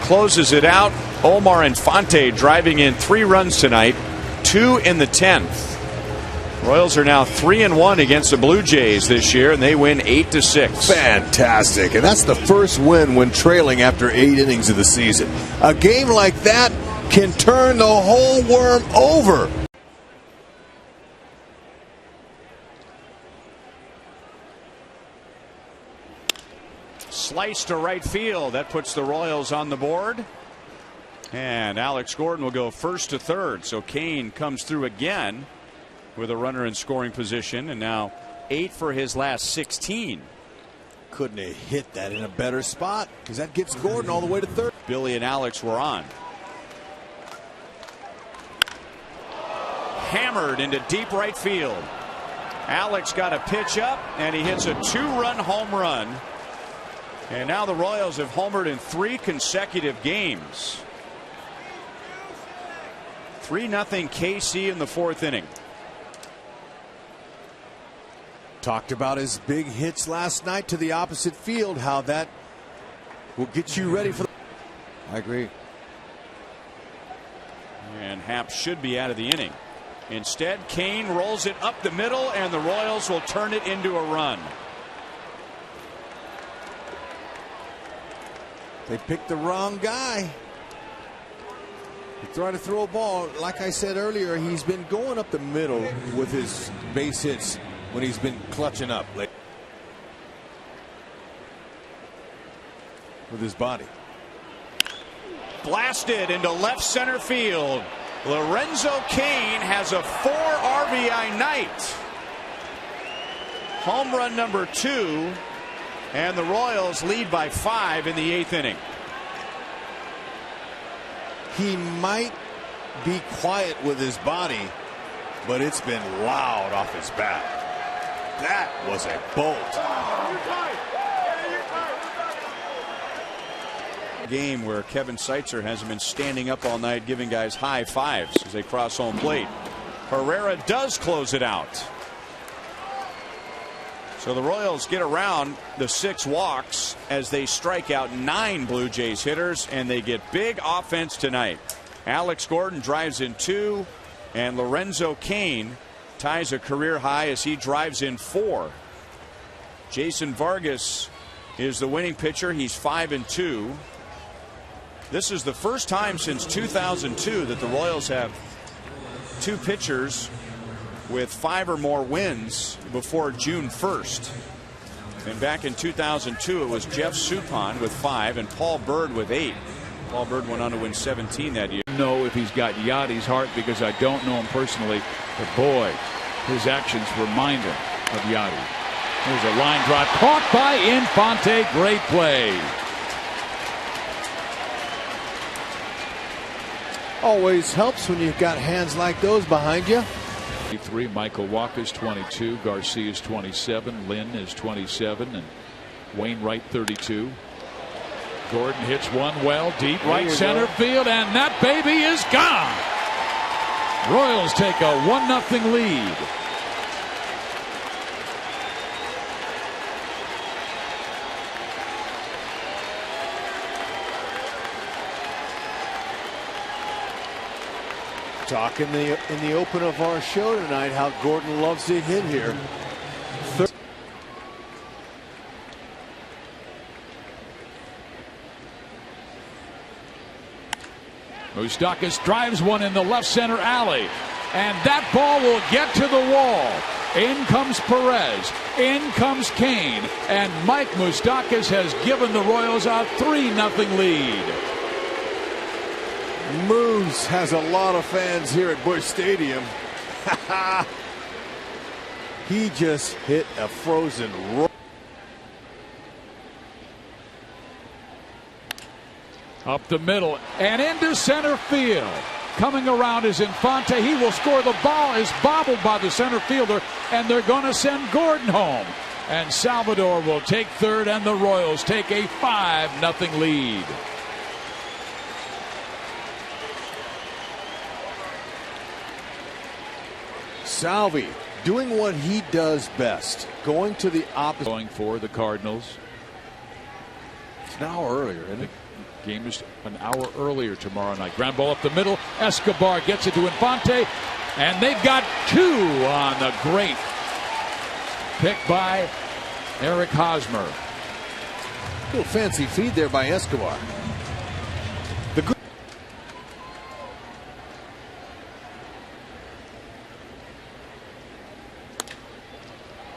closes it out. Omar Infante driving in 3 runs tonight, 2 in the 10th. Royals are now 3-1 against the Blue Jays this year, and they win 8-6. Fantastic. And that's the first win when trailing after 8 innings of the season. A game like that can turn the whole worm over. Slice to right field. That puts the Royals on the board. And Alex Gordon will go first to third. So Kane comes through again with a runner in scoring position, and now 8 for his last 16. Couldn't have hit that in a better spot, because that gets Gordon all the way to third. Billy and Alex were on. Hammered into deep right field. Alex got a pitch up, and he hits a 2-run home run. And now the Royals have homered in 3 consecutive games. 3-0 KC in the 4th inning. Talked about his big hits last night to the opposite field, how that will get you ready for the... I agree. And Happ should be out of the inning. Instead, Kane rolls it up the middle, and the Royals will turn it into a run. They picked the wrong guy. He tried to throw a ball. Like I said earlier, he's been going up the middle with his base hits when he's been clutching up with his body. Blasted into left center field. Lorenzo Cain has a 4 RBI night. Home run number 2, and the Royals lead by 5 in the 8th inning. He might be quiet with his body, but it's been loud off his bat. That was a bolt. Game where Kevin Seitzer hasn't been standing up all night giving guys high fives as they cross home plate. Herrera does close it out. So the Royals get around the 6 walks as they strike out 9 Blue Jays hitters, and they get big offense tonight. Alex Gordon drives in 2, and Lorenzo Cain ties a career high as he drives in 4. Jason Vargas is the winning pitcher. He's 5-2. This is the first time since 2002 that the Royals have 2 pitchers with 5 or more wins before June 1st. And back in 2002, it was Jeff Suppan with 5 and Paul Bird with 8. Paul Bird went on to win 17 that year. Know if he's got Yadi's heart because I don't know him personally, but boy, his actions remind him of Yadi. There's a line drive caught by Infante. Great play. Always helps when you've got hands like those behind you. 3, Michael Wacha's 22, Garcia's 27, Lynn is 27, and Wainwright 32. Gordon hits one well deep right center field, and that baby is gone. Royals take a 1-0 lead. Talk in the open of our show tonight how Gordon loves to hit here. Moustakas drives one in the left center alley, and that ball will get to the wall. In comes Perez, in comes Kane, and Mike Moustakas has given the Royals a 3-0 lead. Moose has a lot of fans here at Busch Stadium. He just hit a frozen roll. Up the middle and into center field. Coming around is Infante. He will score. The ball is bobbled by the center fielder, and they're going to send Gordon home. And Salvador will take third, and the Royals take a 5-0 lead. Salvi doing what he does best, going to the opposite. Going for the Cardinals. It's an hour earlier, isn't it? Game is an hour earlier tomorrow night. Ground ball up the middle. Escobar gets it to Infante, and they've got 2 on the great pick by Eric Hosmer. Little fancy feed there by Escobar.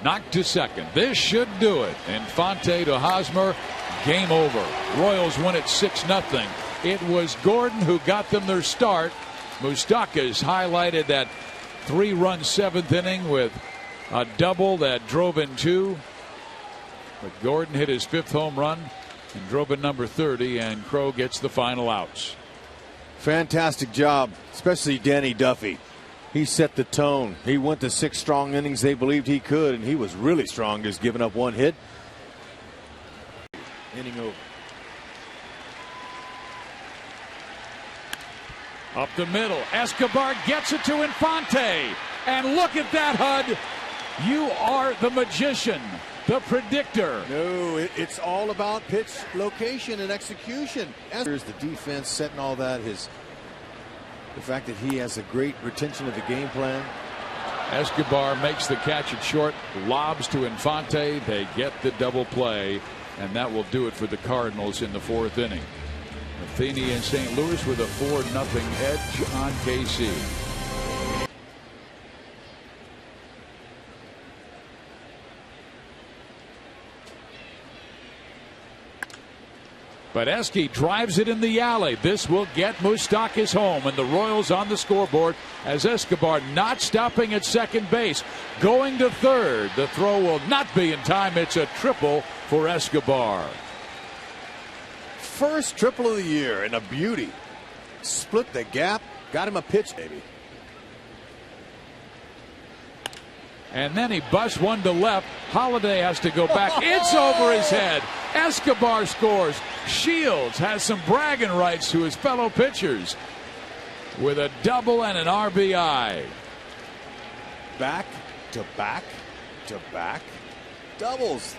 Knocked to second. This should do it. Infante to Hosmer. Game over. Royals win it 6-0. It was Gordon who got them their start. Moustakas highlighted that 3-run 7th inning with a double that drove in 2. But Gordon hit his 5th home run and drove in number 30, and Crow gets the final outs. Fantastic job, especially Danny Duffy. He set the tone. He went to 6 strong innings they believed he could, and he was really strong, just giving up 1 hit. Inning over. Up the middle, Escobar gets it to Infante. And look at that, Hud. You are the magician, the predictor. No, it's all about pitch location and execution. Here's the defense setting all that. The fact that he has a great retention of the game plan. Escobar makes the catch at short, lobs to Infante. They get the double play, and that will do it for the Cardinals in the 4th inning. Matheny and St. Louis with a 4-0 edge on KC. But Eske drives it in the alley. This will get Moustakas home, and the Royals on the scoreboard as Escobar not stopping at second base. Going to third. The throw will not be in time. It's a triple for Escobar. First triple of the year and a beauty. Split the gap. Got him a pitch, baby. And then he busts one to left. Holiday has to go back. It's over his head. Escobar scores. Shields has some bragging rights to his fellow pitchers with a double and an RBI. Back to back to back doubles.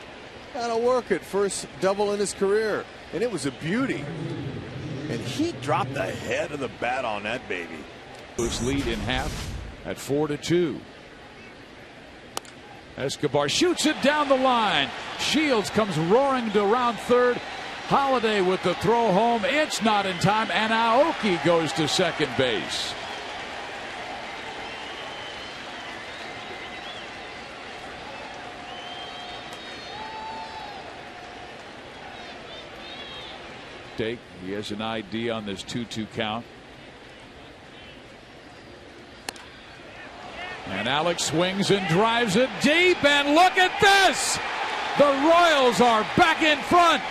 That'll work at first double in his career. And it was a beauty. And he dropped the head of the bat on that baby. Loose lead in half at 4-2. Escobar shoots it down the line. Shields comes roaring to round third. Holiday with the throw home. It's not in time, and Aoki goes to second base. He has an ID on this 2-2 count. And Alex swings and drives it deep, and look at this! The Royals are back in front.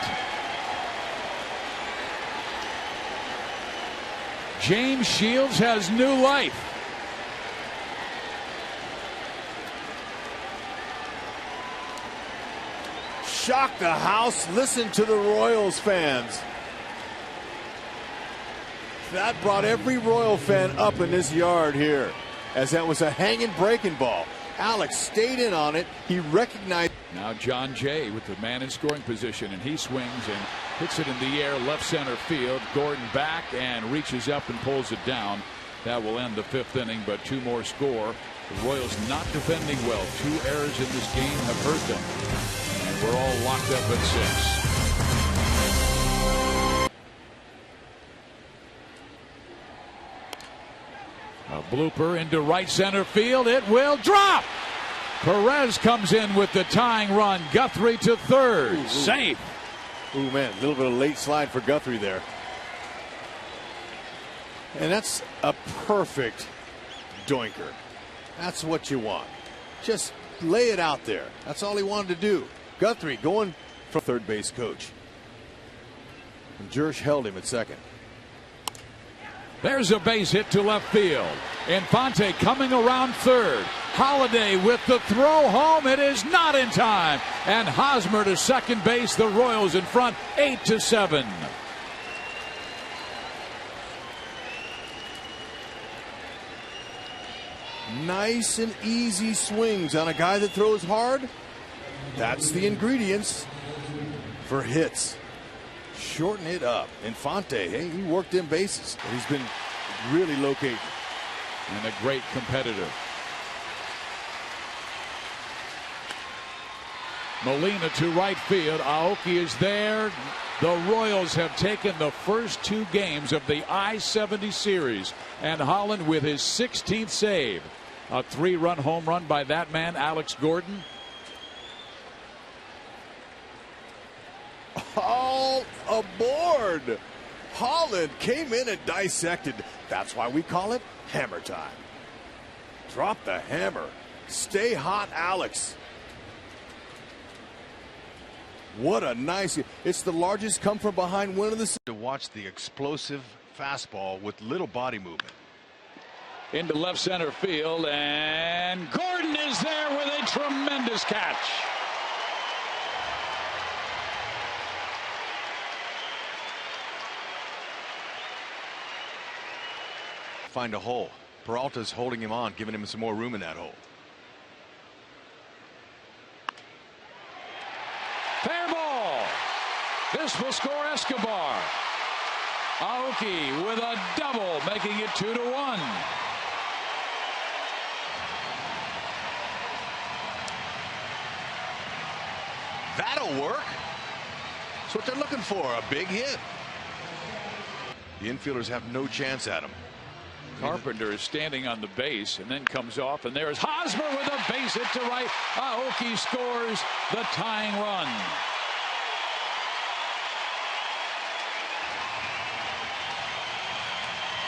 James Shields has new life. Shock the house. Listen to the Royals fans. That brought every Royal fan up in this yard here, as that was a hanging breaking ball. Alex stayed in on it. He recognized. Now John Jay with the man in scoring position, and he swings and hits it in the air left center field. Gordon back and reaches up and pulls it down. That will end the 5th inning, but 2 more score. The Royals not defending well. 2 errors in this game have hurt them, and we're all locked up at 6. A blooper into right center field. It will drop. Perez comes in with the tying run. Guthrie to third. Ooh. Safe. Ooh, man, a little bit of late slide for Guthrie there. And that's a perfect doinker. That's what you want. Just lay it out there. That's all he wanted to do. Guthrie going from third base coach. And Jersh held him at second. There's a base hit to left field. Infante coming around third. Holiday with the throw home. It is not in time. And Hosmer to second base. The Royals in front 8-7. Nice and easy swings on a guy that throws hard. That's the ingredients for hits. Shorten it up. Infante, hey, he worked in bases, but he's been really located. And a great competitor. Molina to right field. Aoki is there. The Royals have taken the first 2 games of the I-70 series, and Holland with his 16th save. A 3-run home run by that man, Alex Gordon. All aboard. Holland came in and dissected. That's why we call it hammer time. Drop the hammer. Stay hot, Alex. What a nice. It's the largest come from behind win of the season. To watch the explosive fastball with little body movement. Into left center field, and Gordon is there with a tremendous catch. find a hole. Peralta's holding him on, giving him some more room in that hole. Fair ball. This will score Escobar. Aoki with a double, making it 2-1. That'll work. That's what they're looking for, a big hit. The infielders have no chance at him. Carpenter is standing on the base and then comes off, and there's Hosmer with a base hit to right. Aoki scores the tying run.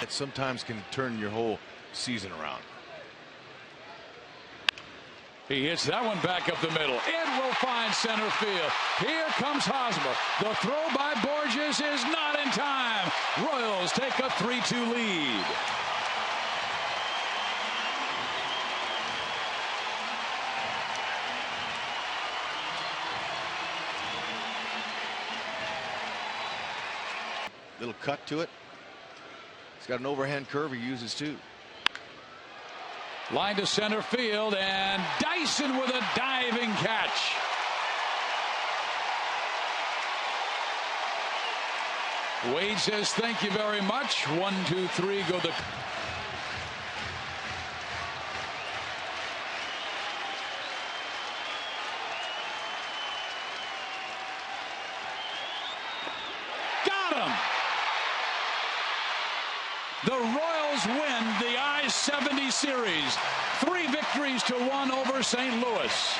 It sometimes can turn your whole season around. He hits that one back up the middle. It will find center field. Here comes Hosmer. The throw by Borges is not in time. Royals take a 3-2 lead. Little cut to it. He's got an overhand curve he uses too. Line to center field, and Dyson with a diving catch. Wade says thank you very much. 1, 2, 3 go the. Got him. The Royals win the I-70 series. 3 victories to 1 over St. Louis.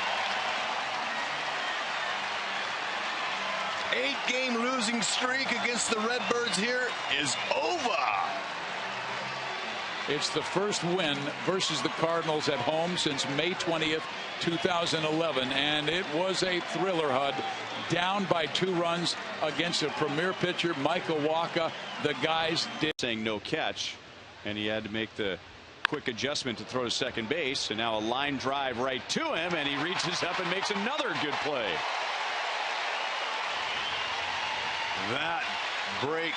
8-game losing streak against the Redbirds here is over. It's the first win versus the Cardinals at home since May 20th, 2011, and it was a thriller, Hud. Down by 2 runs against a premier pitcher, Michael Wacha. The guys did. Saying no catch, and he had to make the quick adjustment to throw to second base, and now a line drive right to him, and he reaches up and makes another good play. That break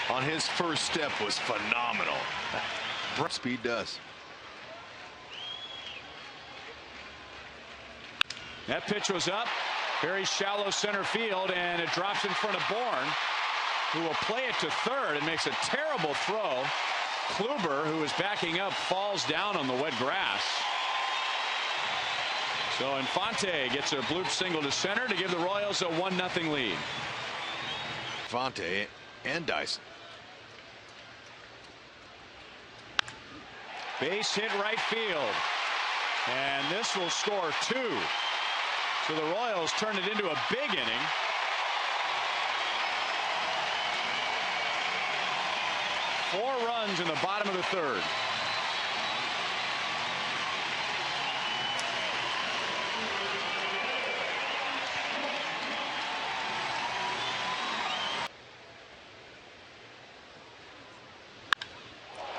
on his first step was phenomenal. Speed does. That pitch was up, very shallow center field, and it drops in front of Bourne, who will play it to third and makes a terrible throw. Kluber, who is backing up, falls down on the wet grass. So Infante gets a bloop single to center to give the Royals a 1-0 lead. Infante and Dyson. Base hit right field, and this will score 2. So the Royals turn it into a big inning. Four runs in the bottom of the third.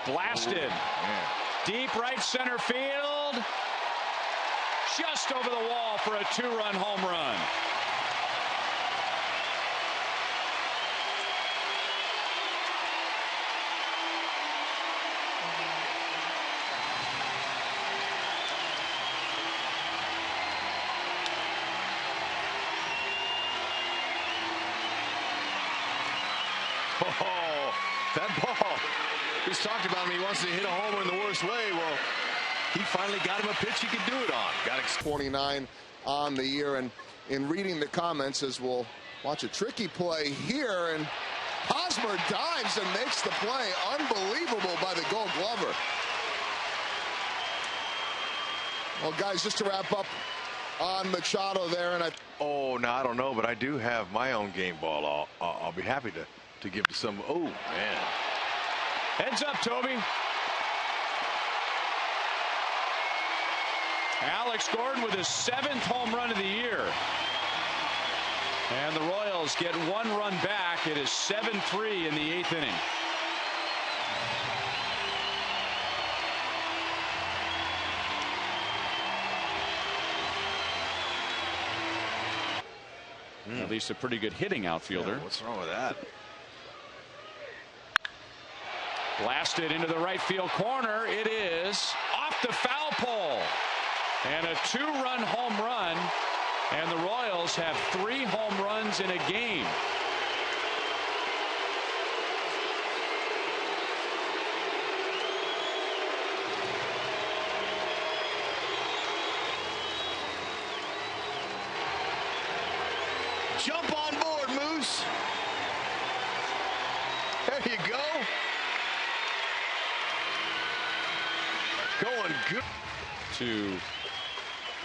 Blasted. Deep right center field. Just over the wall for a 2-run home run. Oh, that ball. He's talked about him. He wants to hit a homer in the worst way. Well, he finally got him a pitch he could do it on. Got 29 on the year, and in reading the comments, as we'll watch a tricky play here, and Hosmer dives and makes the play. Unbelievable by the Gold Glover. Well, guys, just to wrap up on Machado there, and oh, no, I don't know, but I do have my own game ball. I'll be happy to give to some. Oh, man. Heads up, Toby. Alex Gordon with his 7th home run of the year. And the Royals get 1 run back. It is 7-3 in the 8th inning. At least a pretty good hitting outfielder. Yeah, what's wrong with that? Blasted into the right field corner. It is off the foul pole. And a 2-run home run. And the Royals have 3 home runs in a game. Jump on board, Moose. There you go. Going good. To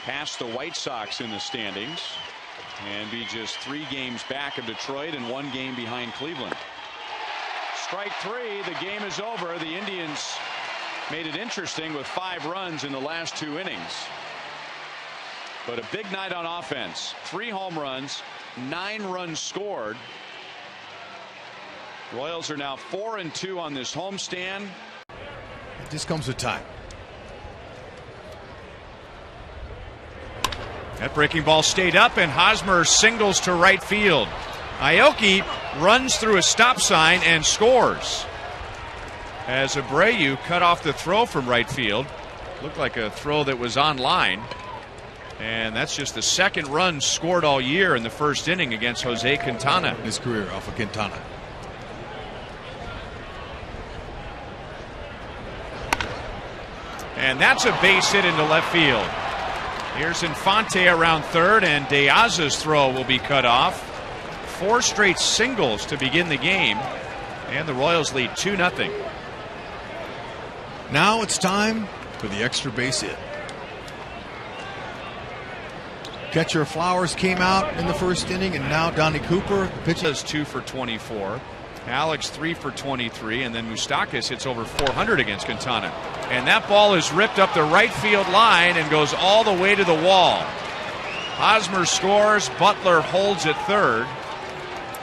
pass the White Sox in the standings and be just 3 games back of Detroit and 1 game behind Cleveland. Strike 3. The game is over. The Indians made it interesting with 5 runs in the last 2 innings. But a big night on offense. 3 home runs, 9 runs scored. Royals are now 4-2 on this homestand. This comes with time. That breaking ball stayed up, and Hosmer singles to right field. Aoki runs through a stop sign and scores. As Abreu cut off the throw from right field. Looked like a throw that was on line. And that's just the 2nd run scored all year in the first inning against Jose Quintana. His career off of Quintana. And that's a base hit into left field. Here's Infante around third, and De Aza's throw will be cut off. 4 straight singles to begin the game, and the Royals lead 2-0. Now it's time for the extra base hit. Catcher Flowers came out in the first inning, and now Donnie Cooper, the pitcher, is 2 for 24. Alex 3 for 23, and then Moustakas hits over 400 against Quintana. And that ball is ripped up the right field line and goes all the way to the wall. Hosmer scores, Butler holds at third,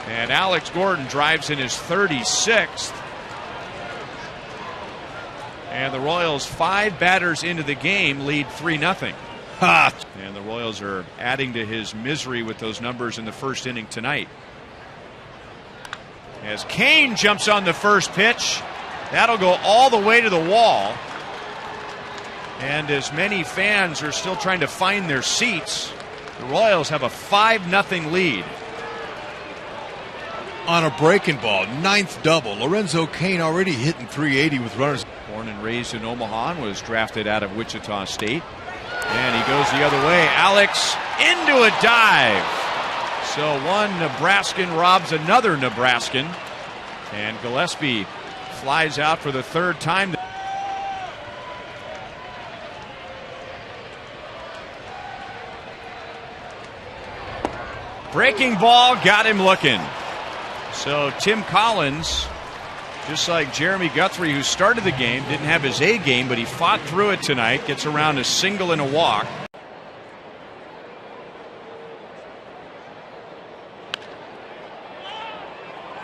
and Alex Gordon drives in his 36th. And the Royals, 5 batters into the game, lead 3-0. And the Royals are adding to his misery with those numbers in the first inning tonight. As Kane jumps on the first pitch, that'll go all the way to the wall. And as many fans are still trying to find their seats, the Royals have a 5-0 lead. On a breaking ball, 9th double. Lorenzo Cain already hitting 380 with runners. Born and raised in Omaha and was drafted out of Wichita State. And he goes the other way. Alex into a dive. So one Nebraskan robs another Nebraskan. And Gillespie flies out for the 3rd time. Breaking ball got him looking. So Tim Collins, just like Jeremy Guthrie, who started the game, didn't have his A game, but he fought through it tonight, gets around a single and a walk.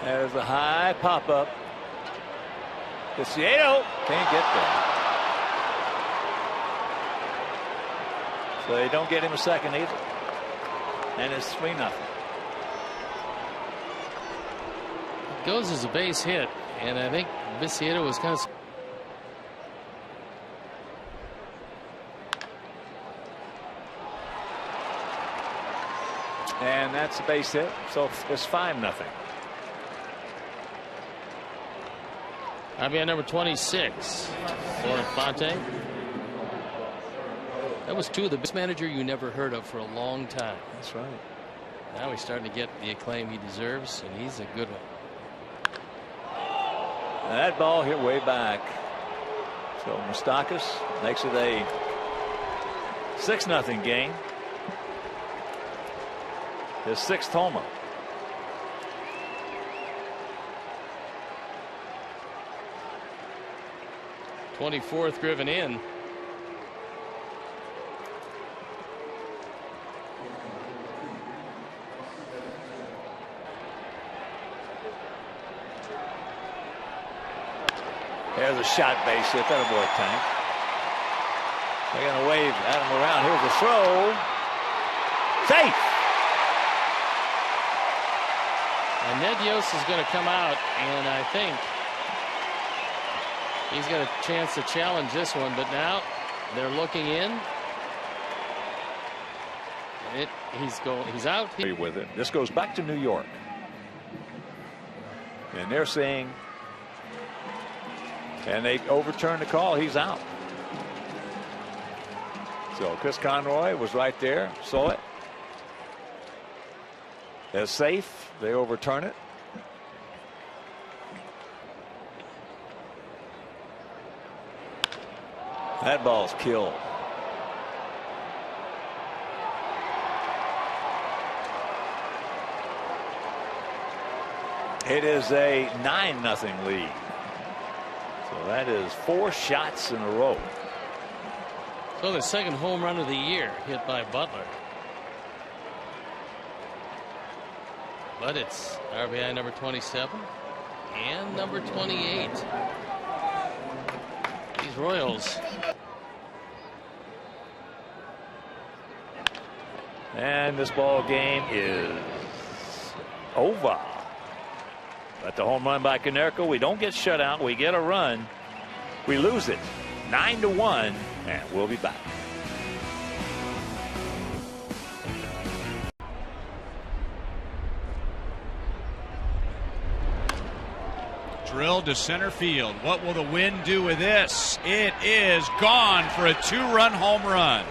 There's a high pop-up. Casiedo can't get there. So they don't get him a second either. And it's 3-0. It goes as a base hit, and I think Casiedo was kind of... And that's a base hit, so it's 5-0. RBI number 26 for Infante. That was 2 of the best manager you never heard of for a long time. That's right. Now he's starting to get the acclaim he deserves, and he's a good one. And that ball hit way back. So Moustakas makes it a 6-0 game. His 6th homer. '24th driven in. There's a shot base hit. That'll work, Tank. They're going to wave at him around. Here's the throw. Safe. And Ned Yost is going to come out, and I think He's got a chance to challenge this one, but now they're looking in. He's out. With it. This goes back to New York. And they're saying, and they overturned the call. He's out. So Chris Conroy was right there, saw it. They're safe. They overturn it. That ball's killed. It is a 9-0 lead. So that is 4 shots in a row. So the second home run of the year hit by Butler. But it's RBI number 27 and number 28. These Royals. And this ball game is over. But the home run by Konerko, we don't get shut out. We get a run. We lose it 9-1, and we'll be back. Drilled to center field. What will the wind do with this? It is gone for a 2-run home run.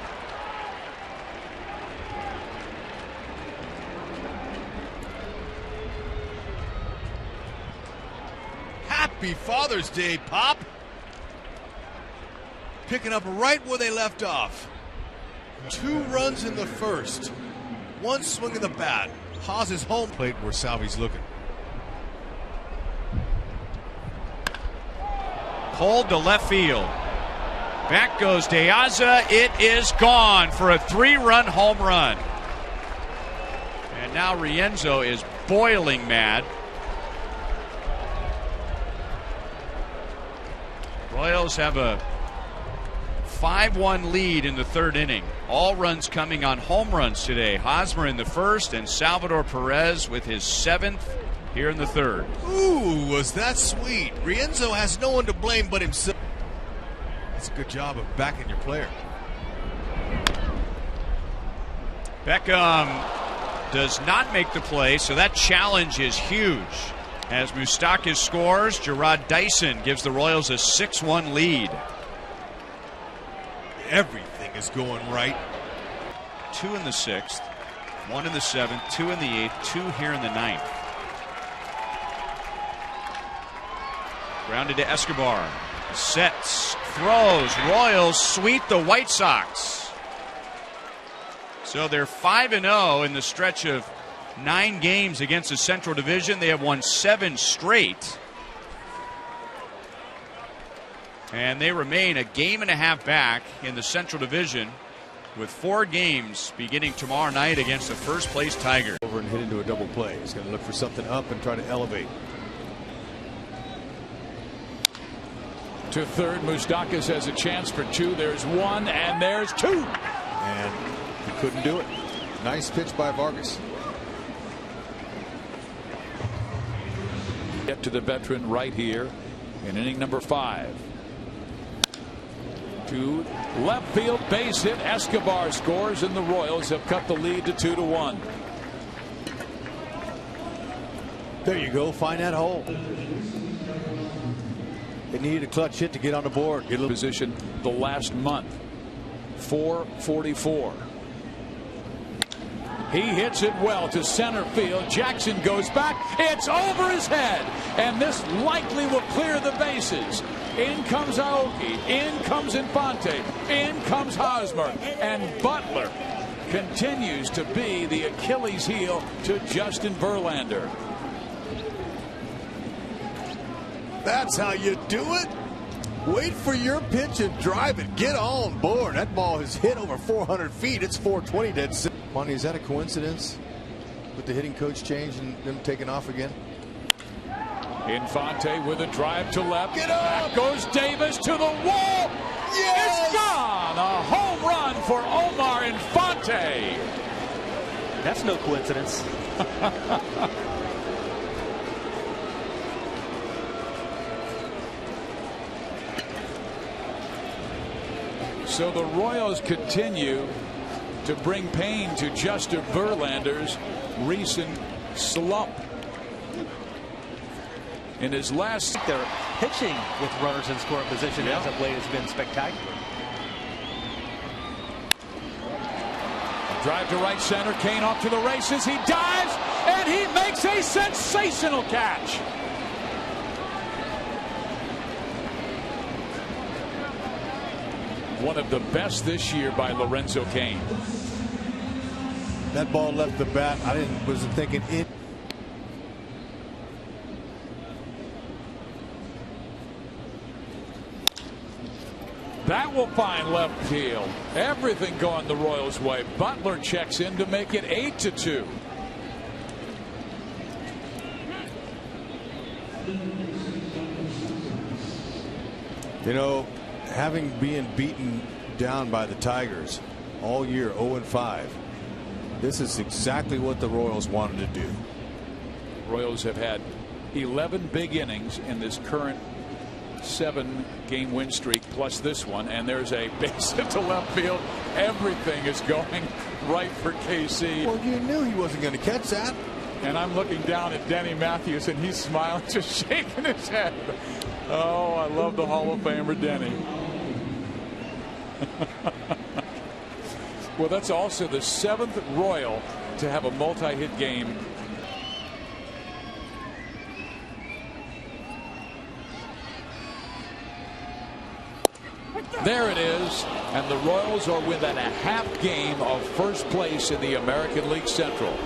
Happy Father's Day, Pop. Picking up right where they left off. 2 runs in the first. 1 swing of the bat. Haas's home plate where Salvi's looking. Pulled to left field. Back goes De Aza. It is gone for a 3-run home run. And now Rienzo is boiling mad. Royals have a 5-1 lead in the 3rd inning. All runs coming on home runs today. Hosmer in the 1st and Salvador Perez with his 7th here in the 3rd. Ooh, was that sweet. Rienzo has no one to blame but himself. That's a good job of backing your player. Beckham does not make the play, so that challenge is huge. As Moustakas scores, Gerard Dyson gives the Royals a 6-1 lead. Everything is going right. 2 in the 6th, 1 in the 7th, 2 in the 8th, 2 here in the 9th. Grounded to Escobar. Sets, throws. Royals sweep the White Sox. So they're 5-0 in the stretch of 9 games against the Central Division. They have won 7 straight. And they remain a game and a half back in the Central Division with 4 games beginning tomorrow night against the first place Tigers. Over and hit into a double play. He's going to look for something up and try to elevate. To third, Moustakas has a chance for 2. There's 1 and there's 2. And he couldn't do it. Nice pitch by Vargas. Get to the veteran right here in inning number 5. To left field, base hit. Escobar scores, and the Royals have cut the lead to 2-1. There you go. Find that hole. They needed a clutch hit to get on the board. Get a position the last month. 444. He hits it well to center field. Jackson goes back. It's over his head. And this likely will clear the bases. In comes Aoki. In comes Infante. In comes Hosmer. And Butler continues to be the Achilles heel to Justin Verlander. That's how you do it. Wait for your pitch and drive it. Get on board. That ball has hit over 400 feet. It's 420 dead center. Monty, is that a coincidence with the hitting coach change and them taking off again? Infante with a drive to left. Get up! Back goes Davis to the wall. Yes! It's gone. A home run for Omar Infante. That's no coincidence. So the Royals continue to bring pain to Justin Verlander's recent slump. In his last, their pitching with runners in scoring position as of late has been spectacular. Drive to right center. Kane off to the races. He dives and he makes a sensational catch. One of the best this year by Lorenzo Kane. That ball left the bat. I wasn't thinking it. That will find left field. Everything going the Royals' way. Butler checks in to make it 8-2. You know, having been beaten down by the Tigers all year, 0-5, this is exactly what the Royals wanted to do. Royals have had 11 big innings in this current 7-game win streak plus this one, and there's a base hit to left field. Everything is going right for KC. Well, you knew he wasn't going to catch that. And I'm looking down at Denny Matthews, and he's smiling, just shaking his head. Oh, I love the Hall of Famer Denny. Well, that's also the 7th Royal to have a multi-hit game. There it is, and the Royals are within a half game of first place in the American League Central.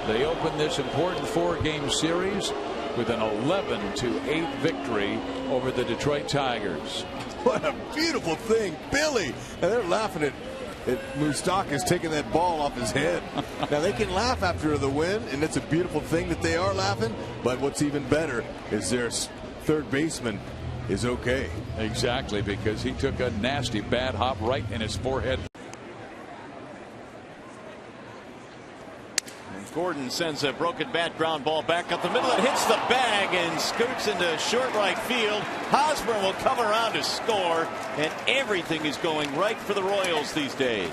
They open this important 4-game series with an 11-8 victory over the Detroit Tigers. What a beautiful thing, Billy. And they're laughing at Moustakas taking that ball off his head. Now they can laugh after the win, and it's a beautiful thing that they are laughing. But what's even better is their third baseman is okay. Exactly, because he took a nasty bad hop right in his forehead. And Gordon sends a broken bat ground ball back up the middle. It hits the bag and scoots into short right field. Hosmer will come around to score, and everything is going right for the Royals these days.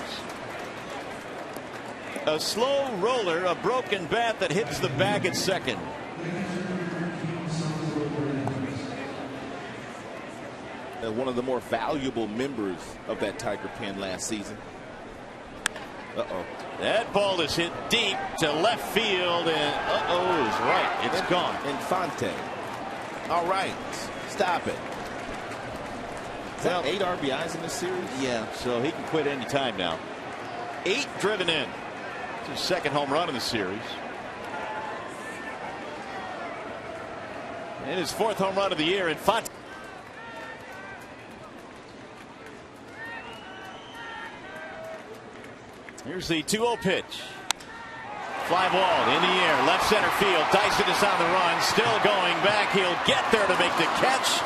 A slow roller, a broken bat that hits the bag at second. One of the more valuable members of that Tiger pen last season. That ball is hit deep to left field, and is right. It's gone. Infante. All right. Stop it. Is that 8 RBIs in this series? Yeah, so he can quit any time now. 8 driven in. It's his second home run in the series. And his 4th home run of the year. Infante. Here's the 2-0 pitch. Fly ball in the air, left center field. Dyson is on the run, still going back. He'll get there to make the catch.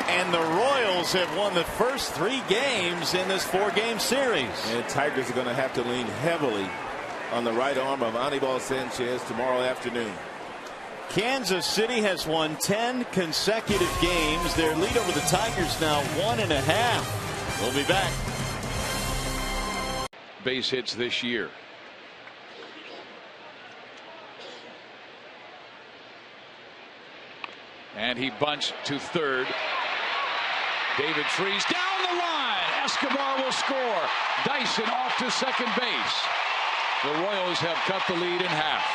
And the Royals have won the first 3 games in this 4-game series. And Tigers are going to have to lean heavily on the right arm of Anibal Sanchez tomorrow afternoon. Kansas City has won 10 consecutive games. Their lead over the Tigers now 1.5. We'll be back. Base hits this year. And he bunts to third. David Freese down the line. Escobar will score. Dyson off to second base. The Royals have cut the lead in half.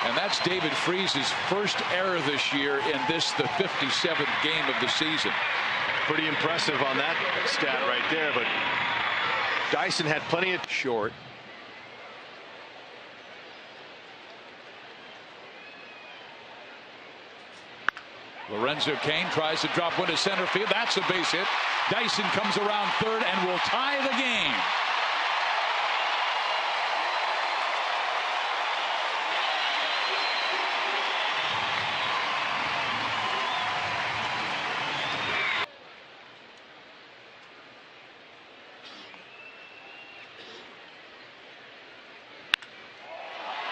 And that's David Freese's first error this year in this, the 57th game of the season. Pretty impressive on that stat right there, but Dyson had plenty of short. Lorenzo Kane tries to drop one to center field. That's a base hit. Dyson comes around third and will tie the game.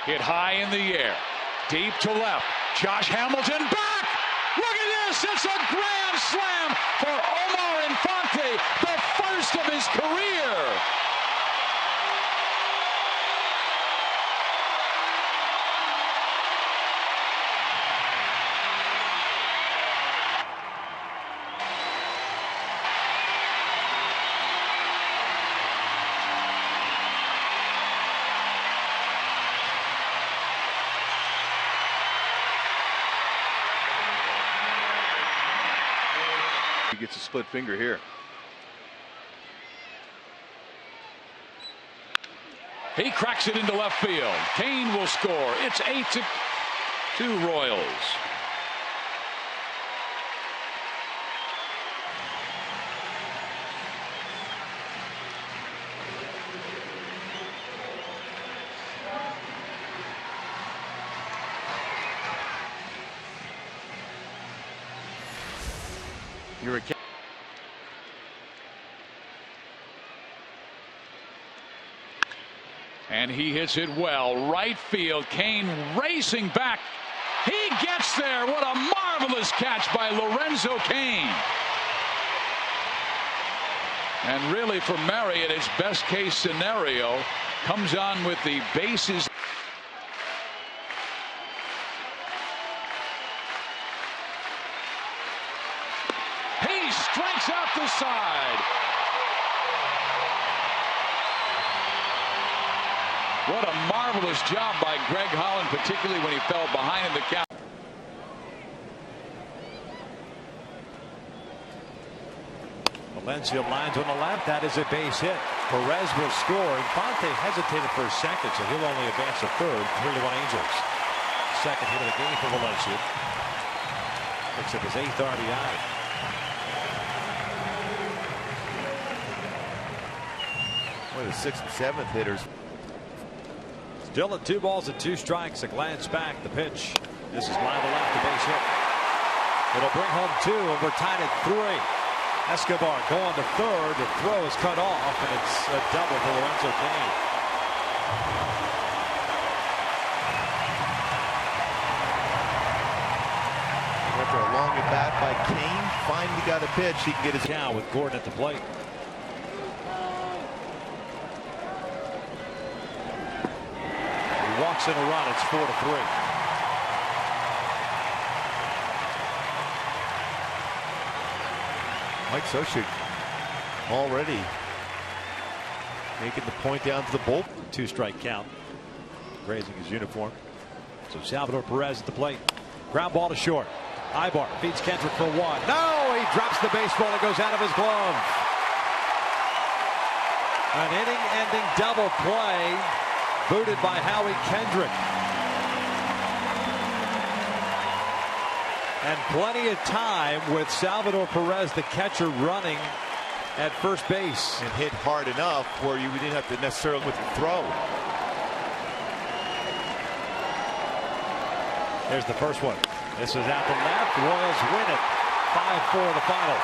Hit high in the air, deep to left. Josh Hamilton back, Look at this. It's a grand slam for Omar Infante, the first of his career. He gets a split finger here. He cracks it into left field. Kane will score. It's 8-2 Royals. You're a And he hits it well. Right field. Kane racing back. He gets there. What a marvelous catch by Lorenzo Kane. And really for Marriott, his best case scenario comes on with the bases. He strikes out the side. What a marvelous job by Greg Holland, particularly when he fell behind in the count. Valencia lines on the left. That is a base hit. Perez will score. Infante hesitated for a second, so he'll only advance a third. 3-1 Angels. Second hit of the game for Valencia. Picks up his 8th RBI. One of the 6th and 7th hitters. Still at 2 balls and 2 strikes. A glance back. The pitch. This is line to left. The base hit. It'll bring home 2, and we're tied at 3. Escobar going to third. The throw is cut off, and it's a double for Lorenzo Kane. After a long at bat by Kane, finally got a pitch. He can get his count with Gordon at the plate. He walks in a run. It's 4-3. Mike Scioscia already making the point down to the bullpen. 2-strike count. Grazing his uniform. So Salvador Perez at the plate. Ground ball to short. Ibar feeds Kendrick for 1. No, he drops the baseball. It goes out of his glove. An inning-ending double play booted by Howie Kendrick. And plenty of time with Salvador Perez, the catcher, running at first base. And hit hard enough where you didn't have to necessarily with the throw. There's the first one. This is out to left. Royals win it. 5-4 the final.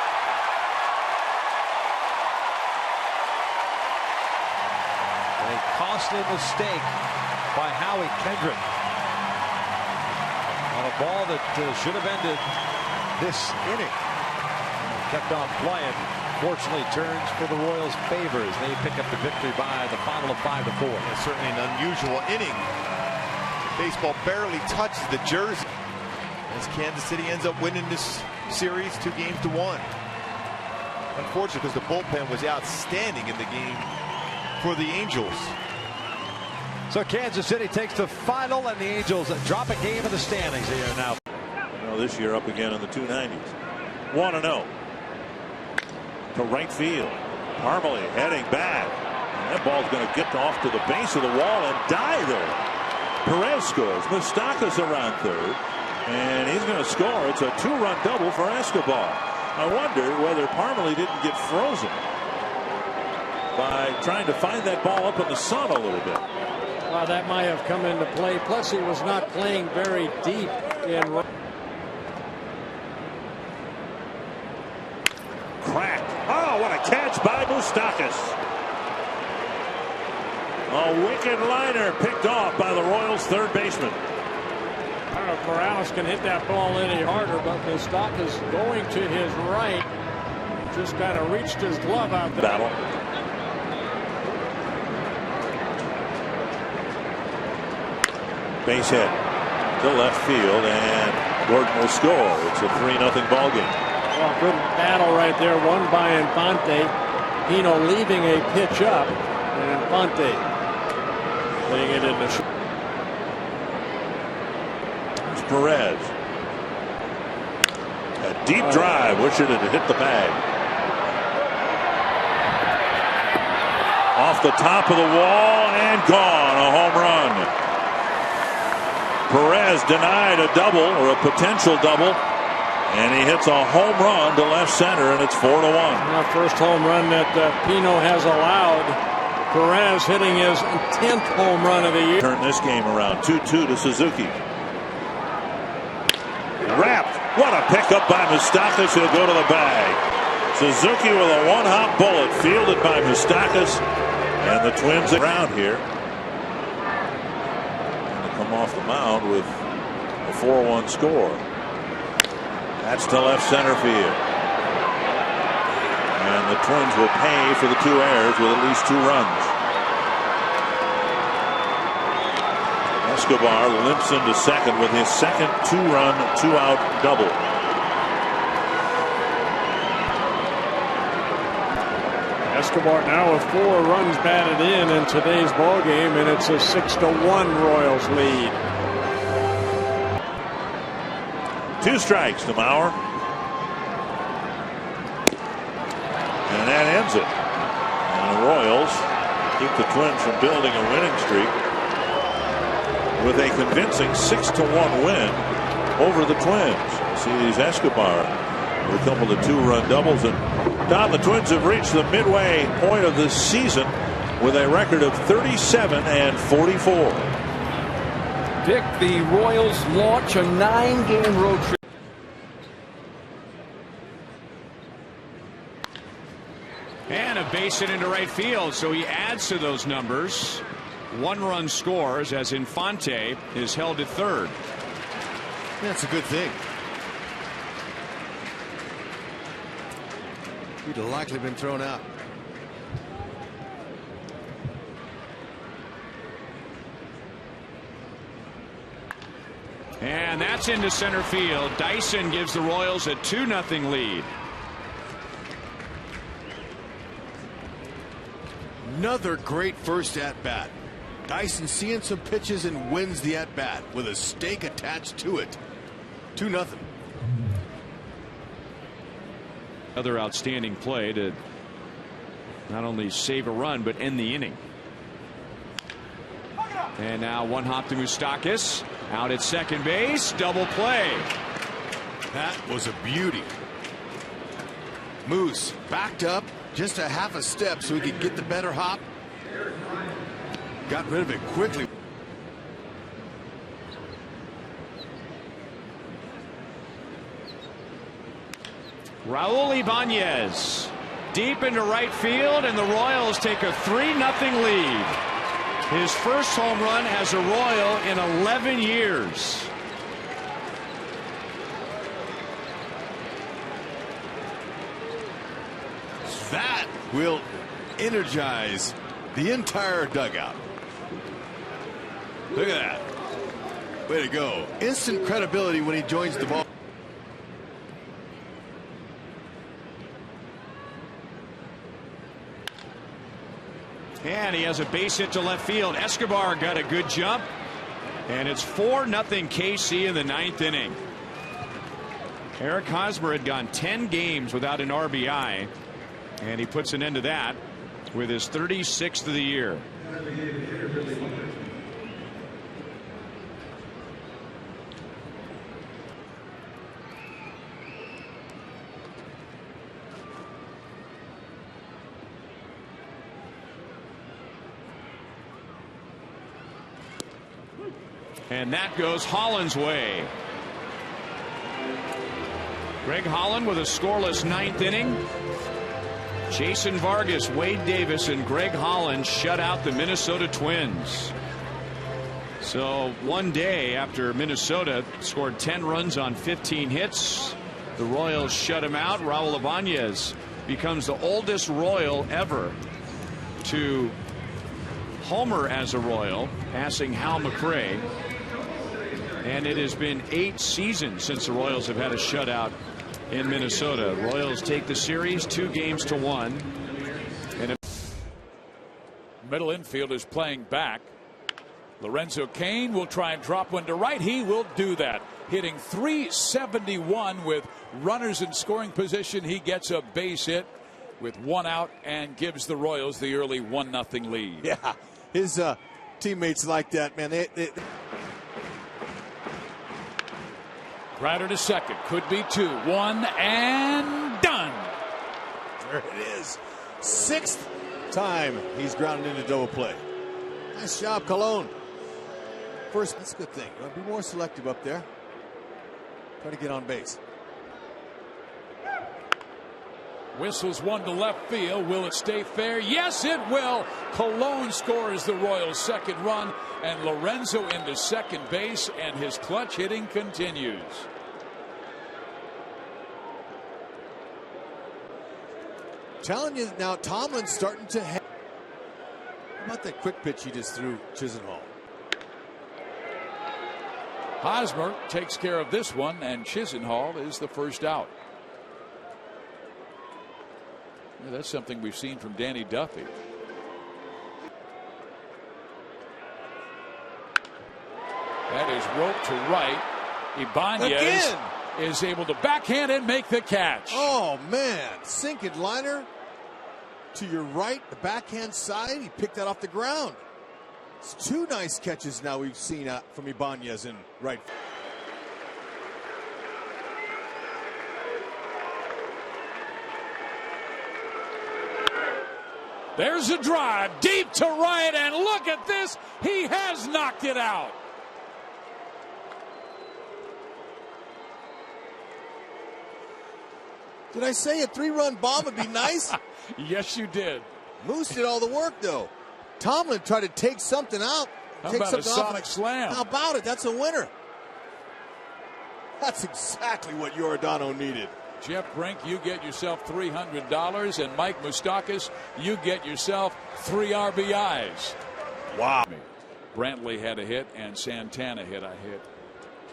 A costly mistake by Howie Kendrick on a ball that should have ended this inning. Kept on playing. Fortunately, turns for the Royals' favor as they pick up the victory by the final of 5-4. It's certainly an unusual inning. Baseball barely touches the jersey as Kansas City ends up winning this series 2-1. Unfortunately, because the bullpen was outstanding in the game for the Angels. So Kansas City takes the final, and the Angels drop a game in the standings here now. Well, this year up again in the 290s. 1-0 to right field. Parmalee heading back. And that ball's going to get off to the base of the wall and die there. Perez scores. Moustakas around third. And he's going to score. It's a 2-run double for Escobar. I wonder whether Parmalee didn't get frozen by trying to find that ball up in the sun a little bit. Well, that might have come into play. Plus, he was not playing very deep in. Cracked. Oh, what a catch by Moustakas. A wicked liner picked off by the Royals' third baseman. Morales can hit that ball any harder, but Moustakas going to his right. Just kind of reached his glove out there. Battle. Base hit to left field, and Gordon will score. It's a 3-0 ball game. Well, good battle right there, won by Infante. Pino leaving a pitch up, and Infante putting it in the. Perez. A deep drive, wishing it had hit the bag. Off the top of the wall and gone. A home run. Perez denied a double or a potential double, and he hits a home run to left center, and it's 4-1. The first home run that Pino has allowed. Perez hitting his 10th home run of the year. Turn this game around. 2-2 to Suzuki. Wrapped. What a pickup by Moustakas. He'll go to the bag. Suzuki with a one-hop bullet fielded by Moustakas. And the Twins around here. And they come off the mound with a 4-1 score. That's to left center field. And the Twins will pay for the 2 errors with at least 2 runs. Escobar limps into second with his second 2-run, 2-out double. Escobar now with 4 runs batted in today's ball game, and it's a 6-1 Royals lead. 2 strikes to Mauer. And that ends it. And the Royals keep the Twins from building a winning streak with a convincing 6-1 win over the Twins. See these Escobar with a couple of 2-run doubles. And Don, the Twins have reached the midway point of this season with a record of 37-44. Dick, the Royals launch a 9-game road trip. And a base hit into right field, so he adds to those numbers. 1-run scores as Infante is held at third. That's a good thing. He'd have likely been thrown out. And that's into center field. Dyson gives the Royals a 2-0 lead. Another great first at bat. Dyson seeing some pitches and wins the at bat with a stake attached to it. 2-0. Other outstanding play to not only save a run but end the inning. And now 1 hop to Moustakas out at second base. Double play. That was a beauty. Moose backed up just a half a step so he could get the better hop. Got rid of it quickly. Raul Ibanez deep into right field, and the Royals take a 3-0 lead. His first home run as a Royal in 11 years. That will energize the entire dugout. Look at that. Way to go. Instant credibility when he joins the ball. And he has a base hit to left field. Escobar got a good jump. And it's 4-0 KC in the 9th inning. Eric Hosmer had gone 10 games without an RBI. And he puts an end to that with his 36th of the year. And that goes Holland's way. Greg Holland with a scoreless 9th inning. Jason Vargas, Wade Davis, and Greg Holland shut out the Minnesota Twins. So one day after Minnesota scored 10 runs on 15 hits, the Royals shut him out. Raul Ibanez becomes the oldest Royal ever to homer as a Royal, passing Hal McRae. And it has been 8 seasons since the Royals have had a shutout in Minnesota. Royals take the series 2-1. And middle infield is playing back. Lorenzo Cain will try and drop one to right. He will do that. Hitting .371 with runners in scoring position. He gets a base hit with 1 out and gives the Royals the early 1-0 lead. Yeah, his teammates like that, man. Grounder to second. Could be 2. 1 and done. There it is. 6th time he's grounded into double play. Nice job, Colon. First, that's a good thing. Be more selective up there. Try to get on base. Whistles one to left field. Will it stay fair? Yes, it will. Colon scores the Royals' second run, and Lorenzo into second base, and his clutch hitting continues. Telling you now, Tomlin's starting to head. How about that quick pitch he just threw Chisenhall? Hosmer takes care of this one, and Chisenhall is the first out. Yeah, that's something we've seen from Danny Duffy. That is roped to right. Ibanez is able to backhand and make the catch. Oh, man. Sinking liner to your right, the backhand side. He picked that off the ground. It's 2 nice catches now we've seen from Ibanez in right. There's a drive deep to right, and look at this. He has knocked it out. Did I say a 3-run bomb would be nice? Yes, you did. Moose did all the work, though. Tomlin tried to take something out. How take about something a sonic slam? How about it? That's a winner. That's exactly what Giordano needed. Jeff Brink, you get yourself $300, and Mike Moustakas, you get yourself 3 RBIs. Wow. Brantley had a hit, and Santana hit.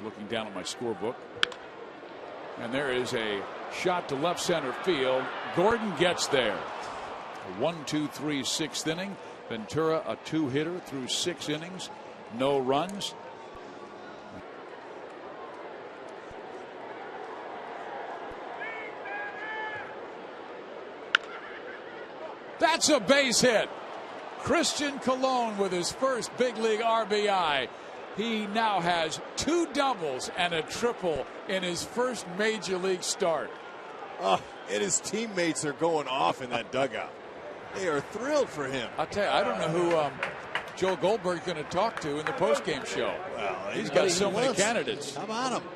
Looking down at my scorebook. And there is a shot to left center field. Gordon gets there. A 1-2-3 6th inning. Ventura, a 2-hitter through 6 innings. No runs. That's a base hit. Christian Colon with his first big league RBI. He now has 2 doubles and a triple in his first major league start. Oh, and his teammates are going off in that dugout. They are thrilled for him. I'll tell you, I don't know who Joe Goldberg's going to talk to in the postgame show. Well, he's got so many candidates. How about him?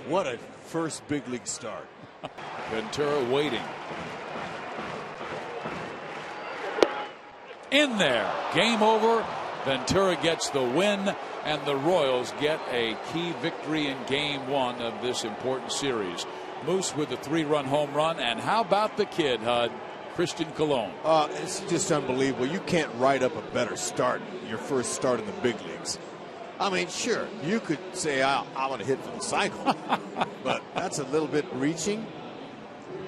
What a first big league start. Ventura waiting. In there. Game over. Ventura gets the win, and the Royals get a key victory in Game 1 of this important series. Moose with a 3-run home run, and how about the kid, Hud? Christian Colon. It's just unbelievable. You can't write up a better start, your first start in the big leagues. I mean, sure, you could say, I want to hit for the cycle, but that's a little bit reaching.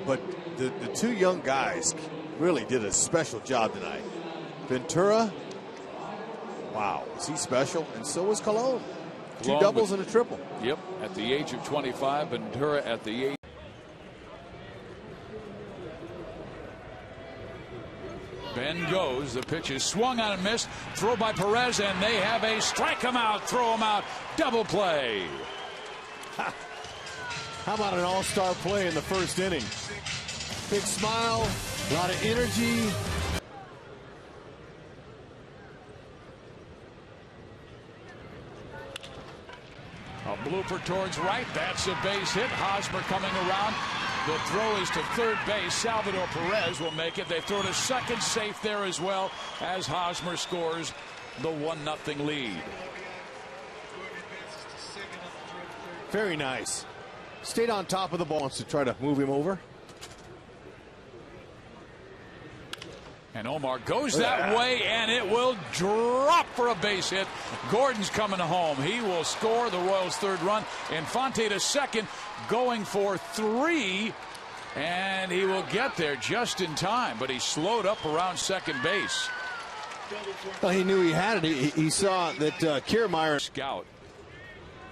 But the 2 young guys really did a special job tonight. Ventura, wow, is he special? And so was Colon. 2 doubles and a triple. Yep, at the age of 25, Ventura at the age. Ben goes. The pitch is swung on and missed. Throw by Perez, and they have a strike him out, throw him out, double play. How about an all-star play in the first inning? Big smile, a lot of energy. A blooper towards right. That's a base hit. Hosmer coming around. The throw is to third base. Salvador Perez will make it. They throw to second, safe there as well as Hosmer scores the 1-0 lead. Very nice. Stayed on top of the ball. Wants to try to move him over. And Omar goes that way, and it will drop for a base hit. Gordon's coming home. He will score the Royals' third run. Infante to second, going for 3, and he will get there just in time, but he slowed up around second base. Well, he knew he had it. He saw that Kiermaier. Scout,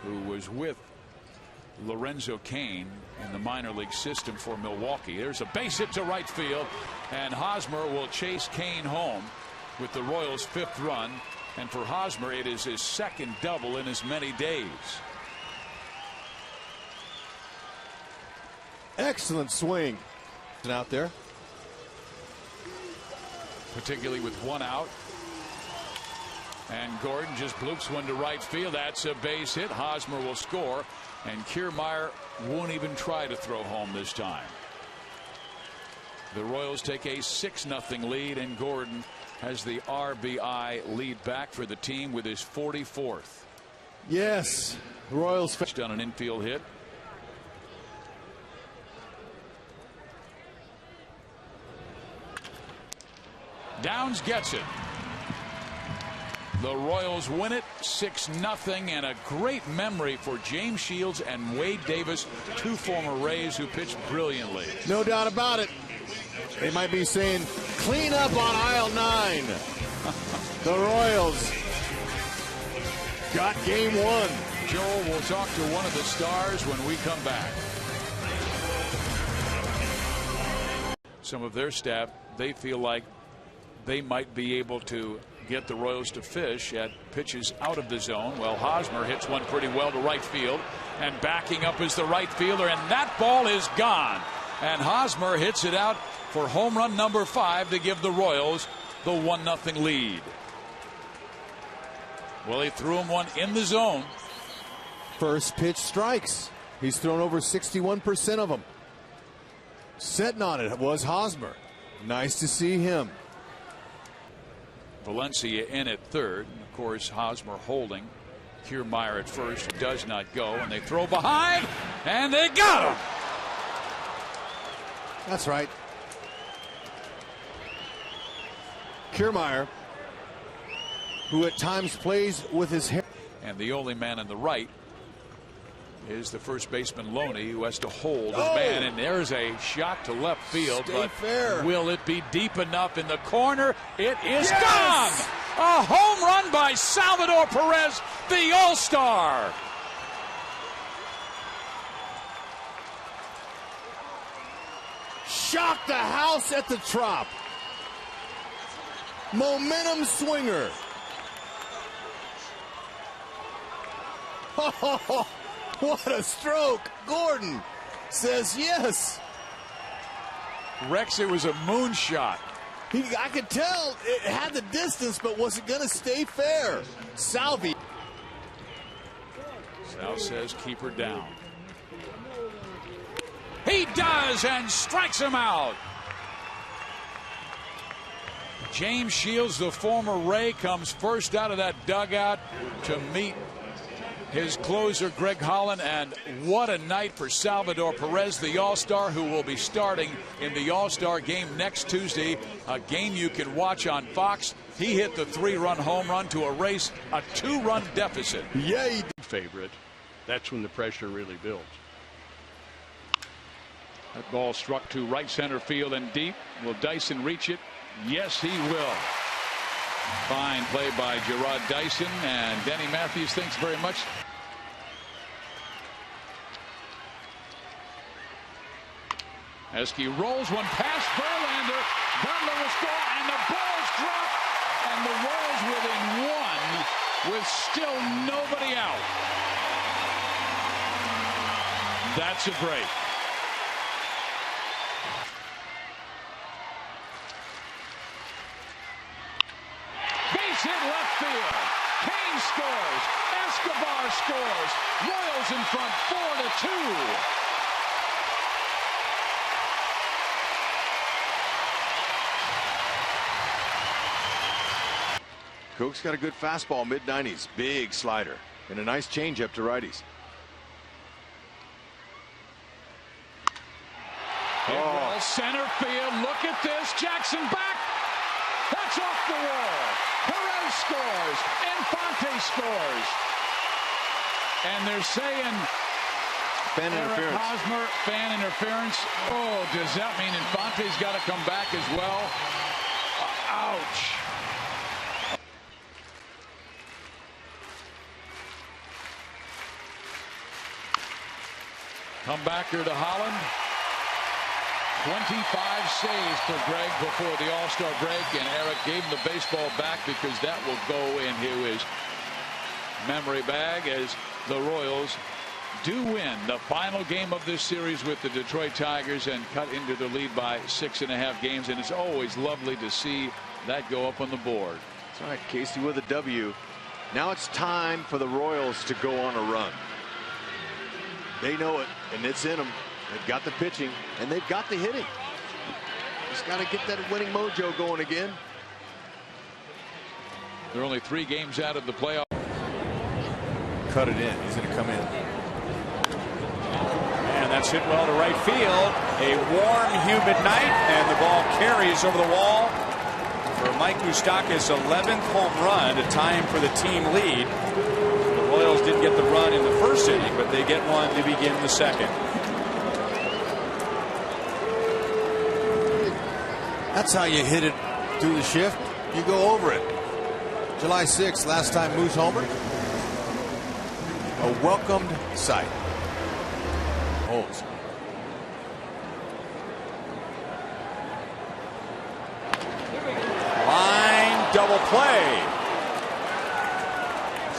who was with Lorenzo Cain in the minor league system for Milwaukee. There's a base hit to right field, and Hosmer will chase Cain home with the Royals' 5th run. And for Hosmer, it is his 2nd double in as many days. Excellent swing out there, particularly with 1 out. And Gordon just bloops one to right field. That's a base hit. Hosmer will score, and Kiermaier won't even try to throw home this time. The Royals take a 6-0 lead, and Gordon has the RBI lead back for the team with his 44th. Yes, the Royals done an infield hit. Downs gets it. The Royals win it 6-0, and a great memory for James Shields and Wade Davis, 2 former Rays who pitched brilliantly. No doubt about it. They might be saying, clean up on aisle 9. The Royals got game 1. Joel will talk to one of the stars when we come back. Some of their staff, they feel like they might be able to get the Royals to fish at pitches out of the zone. Well, Hosmer hits one pretty well to right field, and backing up is the right fielder, and that ball is gone. And Hosmer hits it out for home run number 5 to give the Royals the 1-0 lead. Well, he threw him one in the zone. First pitch strikes. He's thrown over 61% of them. Sitting on it was Hosmer. Nice to see him. Valencia in at third. And of course, Hosmer holding. Kiermaier at first does not go, and they throw behind, and they got him. That's right. Kiermaier, who at times plays with his hair. And the only man on the right is the first baseman Loney, who has to hold his man. And there's a shot to left field. Stay but fair. Will it be deep enough in the corner? It is gone. A home run by Salvador Perez, the All-Star. Shocked the house at the Trop. Momentum swinger. Oh, what a stroke. Gordon says yes. Rex, it was a moonshot. I could tell it had the distance, but was it going to stay fair? Salvi. Sal says keep her down. He does, and strikes him out. James Shields, the former Ray, comes first out of that dugout to meet his closer, Greg Holland. And what a night for Salvador Perez, the All-Star, who will be starting in the All-Star game next Tuesday, a game you can watch on Fox. He hit the 3-run home run to erase a 2-run deficit. Yay! Favorite. That's when the pressure really builds. That ball struck to right center field and deep. Will Dyson reach it? Yes, he will. Fine play by Gerard Dyson, and Denny Matthews, thanks very much. Eske rolls one past Verlander. Butler will score, and the ball's dropped, and the Royals within 1 with still nobody out. That's a break. Base hit left field. Cain scores. Escobar scores. Royals in front 4-2. Cook's got a good fastball, mid-90s, big slider, and a nice changeup to righties. Oh. Center field. Look at this. Jackson back. That's off the wall. Perez scores. Infante scores. And they're saying fan interference. Hosmer, fan interference. Oh, does that mean Infante's got to come back as well? Ouch. Comebacker to Holland. 25 saves for Greg before the All-Star break, and Eric gave him the baseball back because that will go into his memory bag as the Royals do win the final game of this series with the Detroit Tigers and cut into the lead by 6.5 games, and it's always lovely to see that go up on the board. That's right, Casey with a W. Now it's time for the Royals to go on a run. They know it, and it's in them. They've got the pitching, and they've got the hitting. Just got to get that winning mojo going again. They're only 3 games out of the playoff. Cut it in. He's going to come in. And that's hit well to right field. A warm, humid night, and the ball carries over the wall for Mike Moustakas' 11th home run to tie him for the team lead. The Royals didn't get the run in the first inning, but they get one to begin the second. That's how you hit it through the shift. You go over it. July 6th, last time Moose homered. A welcomed sight. Holds. Line double play.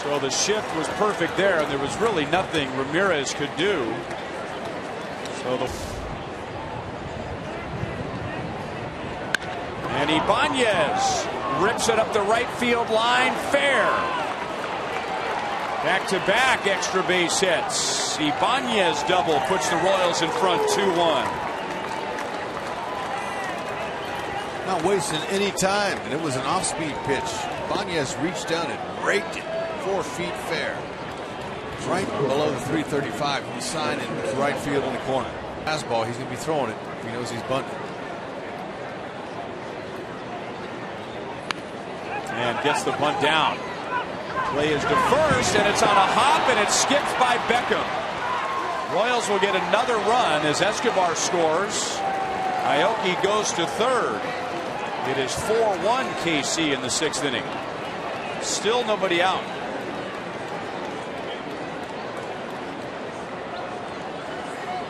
So the shift was perfect there, and there was really nothing Ramirez could do. So and Ibanez rips it up the right field line, fair. Back-to-back extra base hits. Ibanez double puts the Royals in front 2-1. Not wasting any time, and it was an off-speed pitch. Ibanez reached down and raked it 4 feet fair. Right below the 335. He's signing to right field in the corner. Fastball, he's going to be throwing it. He knows he's bunting. And gets the bunt down. Play is to first, and it's on a hop, and it's skipped by Beckham. Royals will get another run as Escobar scores. Aoki goes to third. It is 4-1 KC in the 6th inning. Still nobody out.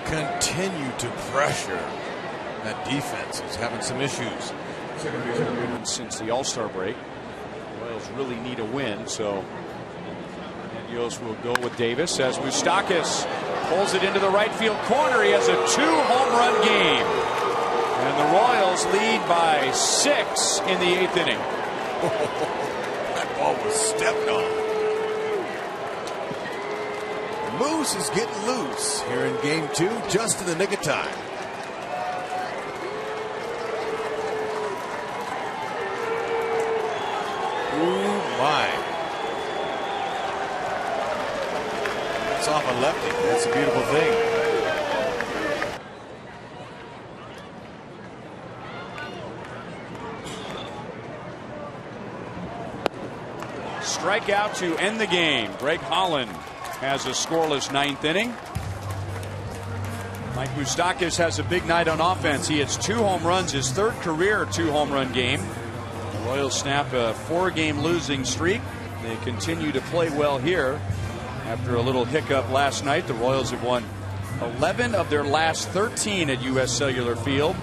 Continue to pressure. That defense is having some issues. Since the All-Star break. Royals really need a win, so Dios will go with Davis as Moustakas pulls it into the right field corner. He has a 2-home run game, and the Royals lead by 6 in the 8th inning. That ball was stepped on. Moose is getting loose here in game 2, just in the nick of time. My. It's off a lefty. That's a beautiful thing. Strikeout to end the game. Greg Holland has a scoreless 9th inning. Mike Moustakas has a big night on offense. He hits 2 home runs, his 3rd career 2-home run game. The Royals snap a 4-game losing streak. They continue to play well here. After a little hiccup last night, the Royals have won 11 of their last 13 at U.S. Cellular Field.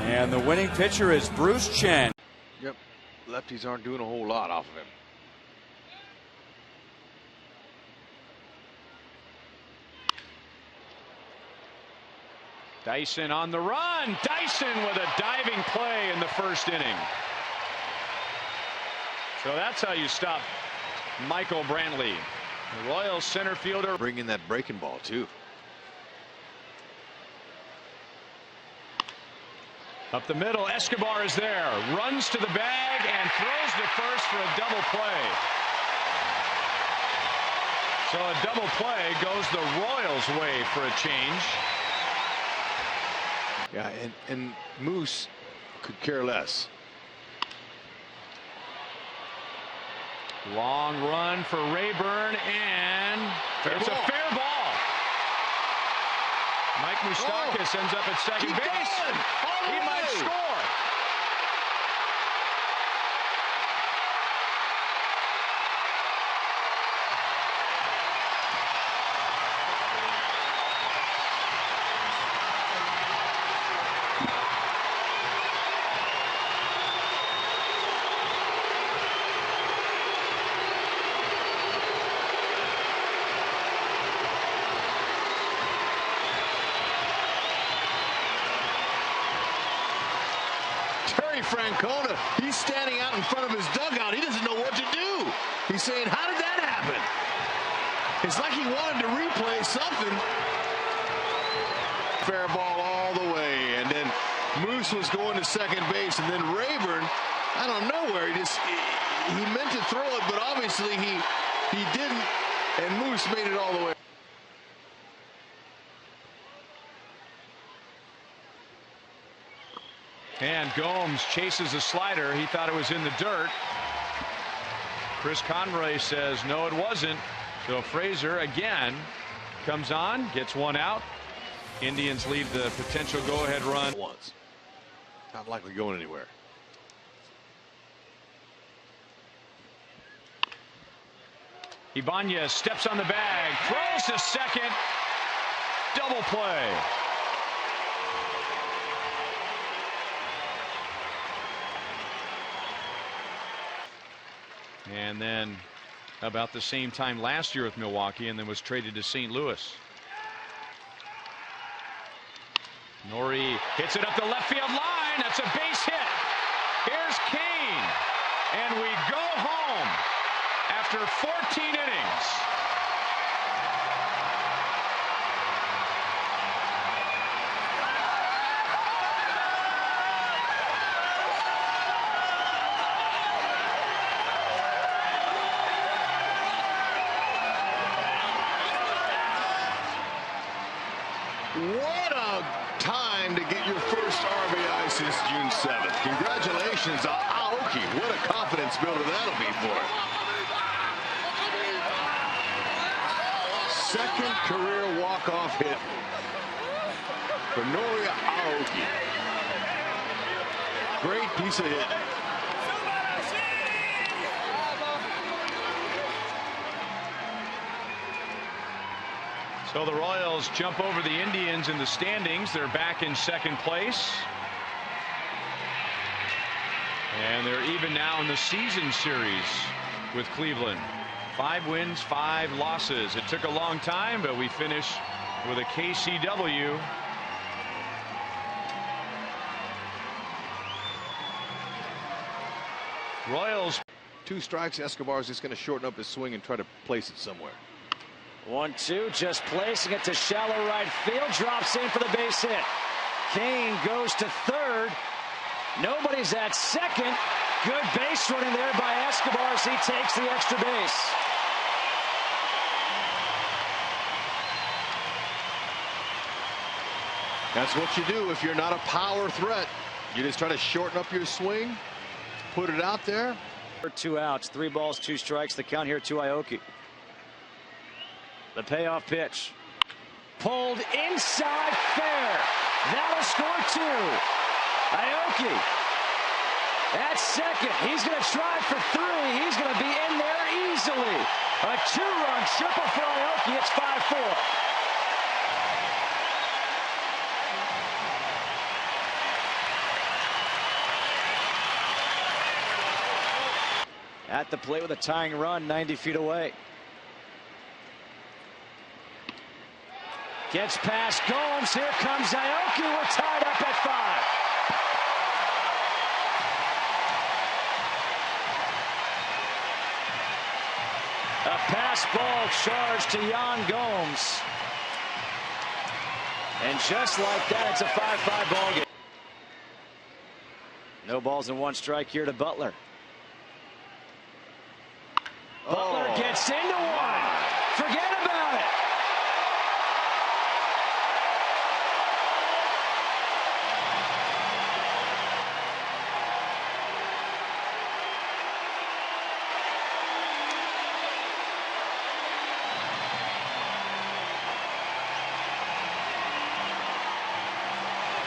And the winning pitcher is Bruce Chen. Yep, lefties aren't doing a whole lot off of him. Dyson on the run. Dyson with a diving play in the 1st inning. So that's how you stop Michael Brantley. The Royals center fielder. Bringing that breaking ball, too. Up the middle, Escobar is there. Runs to the bag and throws to first for a double play. So a double play goes the Royals' way for a change. Yeah, and Moose could care less. Long run for Rayburn, and it's a fair ball. Mike Moustakas ends up at second base. He might score. Francona, he's standing out in front of his dugout. He doesn't know what to do. He's saying, how did that happen? It's like he wanted to replay something. Fair ball all the way, and then Moose was going to second base, and then Rayburn, I don't know where, he meant to throw it, but obviously he didn't, and Moose made it all the way. And Gomes chases a slider. He thought it was in the dirt. Chris Conroy says no, it wasn't. So Frazier again comes on, gets one out. Indians lead the potential go-ahead run. Once. Not likely going anywhere. Ibanez steps on the bag, throws to second. Double play. And then about the same time last year with Milwaukee, and then was traded to St. Louis. Norrie hits it up the left field line. That's a base hit. Here's Kane. And we go home after 14 innings. What a time to get your first RBI since June 7th. Congratulations, Aoki. What a confidence builder that'll be for him. Second career walk-off hit for Nori Aoki. Great piece of hit. So the Royals jump over the Indians in the standings. They're back in second place. And they're even now in the season series with Cleveland. 5 wins, 5 losses. It took a long time, but we finish with a KCW. Royals. 2 strikes. Escobar is just going to shorten up his swing and try to place it somewhere. 1-2, just placing it to shallow right field, drops in for the base hit. Kane goes to third. Nobody's at second. Good base running there by Escobar as he takes the extra base. That's what you do if you're not a power threat. You just try to shorten up your swing, put it out there. 2 outs, 3 balls, 2 strikes. The count here to Aoki. The payoff pitch. Pulled inside fair. That'll score 2. Aoki at second. He's going to try for 3. He's going to be in there easily. A 2-run triple for Aoki. It's 5-4. At the plate with a tying run 90 feet away. Gets past Gomes. Here comes Aoki. We're tied up at 5. A pass ball charge to Yan Gomes. And just like that, it's a 5-5 ball game. No balls and 1 strike here to Butler. Butler gets into one. Forget about it.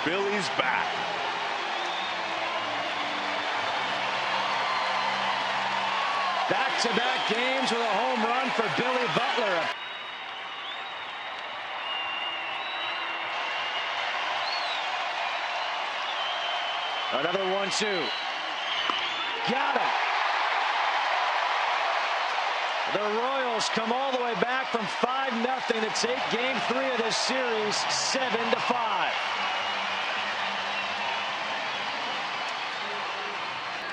Billy's back. Back-to-back games with a home run for Billy Butler. Another 1-2. Got him. The Royals come all the way back from 5-0 to take Game 3 of this series 7-5.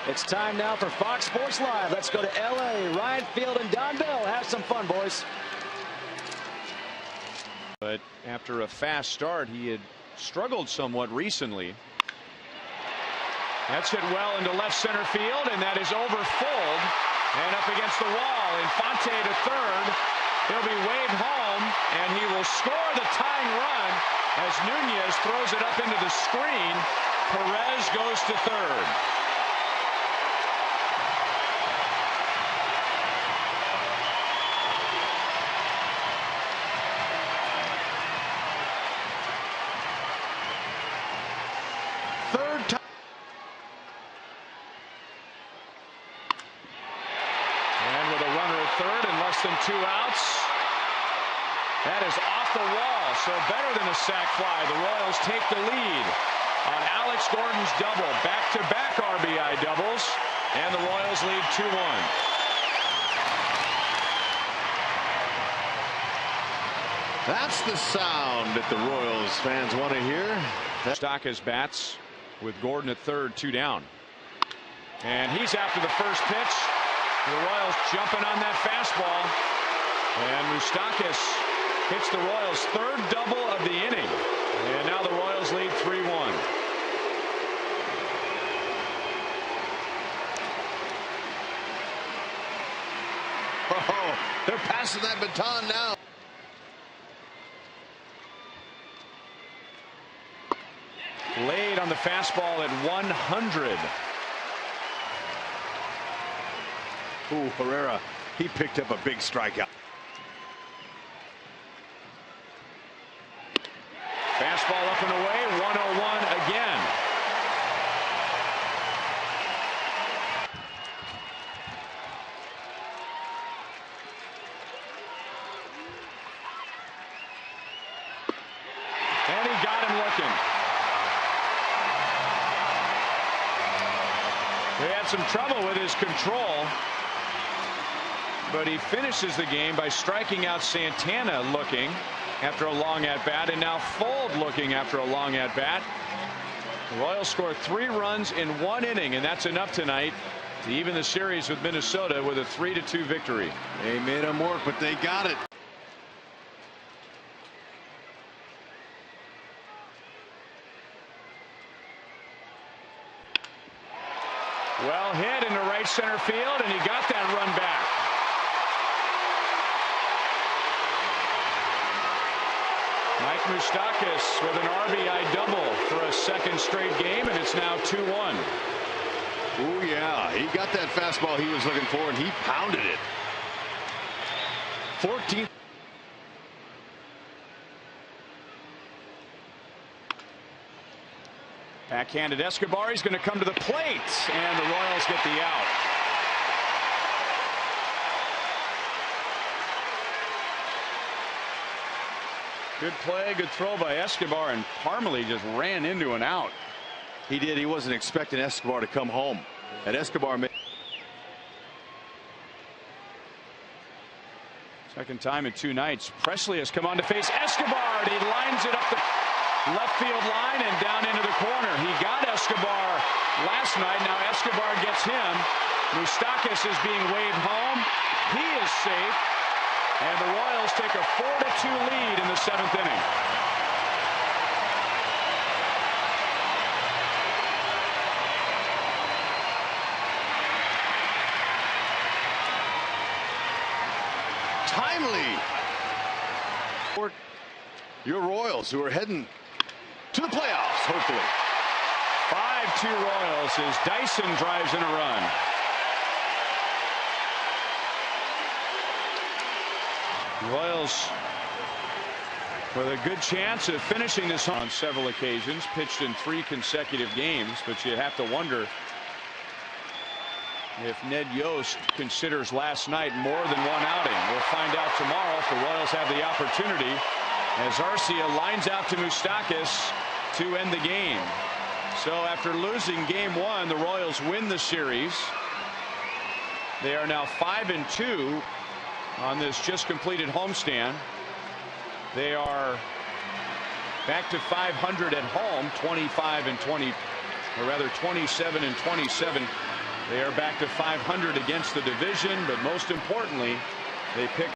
It's time now for Fox Sports Live. Let's go to L.A. Ryan Field and Don Bell. Have some fun, boys. But after a fast start, he had struggled somewhat recently. That's hit well into left center field, and that is overfulled and up against the wall. Infante to third. He'll be waved home, and he will score the tying run as Nunez throws it up into the screen. Perez goes to third. Than 2 outs. That is off the wall, so better than a sac fly. The Royals take the lead on Alex Gordon's double. Back-to-back RBI doubles, and the Royals lead 2-1. That's the sound that the Royals fans want to hear. Moustakas bats with Gordon at third, 2 down. And he's after the first pitch. The Royals jumping on that fastball, and Moustakas hits the Royals' third double of the inning, and now the Royals lead 3-1. Oh, they're passing that baton now. Laid on the fastball at 100. Ooh, Herrera, he picked up a big strikeout. Fastball up and away, 101 again. And he got him looking. They had some trouble with his control, but he finishes the game by striking out Santana looking after a long at-bat, and now Fold looking after a long at-bat. The Royals scored 3 runs in 1 inning, and that's enough tonight to even the series with Minnesota with a 3-2 victory. They made them work, but they got it. Well hit into right center field, and he got that run back. Mike Moustakas with an RBI double for a second straight game, and it's now 2-1. Oh yeah, he got that fastball he was looking for, and he pounded it. 14th. Backhanded Escobar. He's going to come to the plate, and the Royals get the out. Good play, good throw by Escobar, and Parmelee just ran into an out. He did. He wasn't expecting Escobar to come home. And Escobar made. Second time in 2 nights. Presley has come on to face Escobar, and he lines it up the left field line and down into the corner. He got Escobar last night. Now Escobar gets him. Moustakas is being waved home. He is safe. And the Royals take a 4-2 lead in the 7th inning. timely. For your Royals, who are heading to the playoffs, hopefully. 5-2 Royals as Dyson drives in a run. Royals with a good chance of finishing this on several occasions, pitched in 3 consecutive games, but you have to wonder if Ned Yost considers last night more than one outing. We'll find out tomorrow if the Royals have the opportunity as Arcia lines out to Moustakas to end the game. So after losing game 1, the Royals win the series. They are now 5-2 on this just completed homestand. They are back to 500 at home, 25-20, or rather 27-27. They are back to 500 against the division, but most importantly, they pick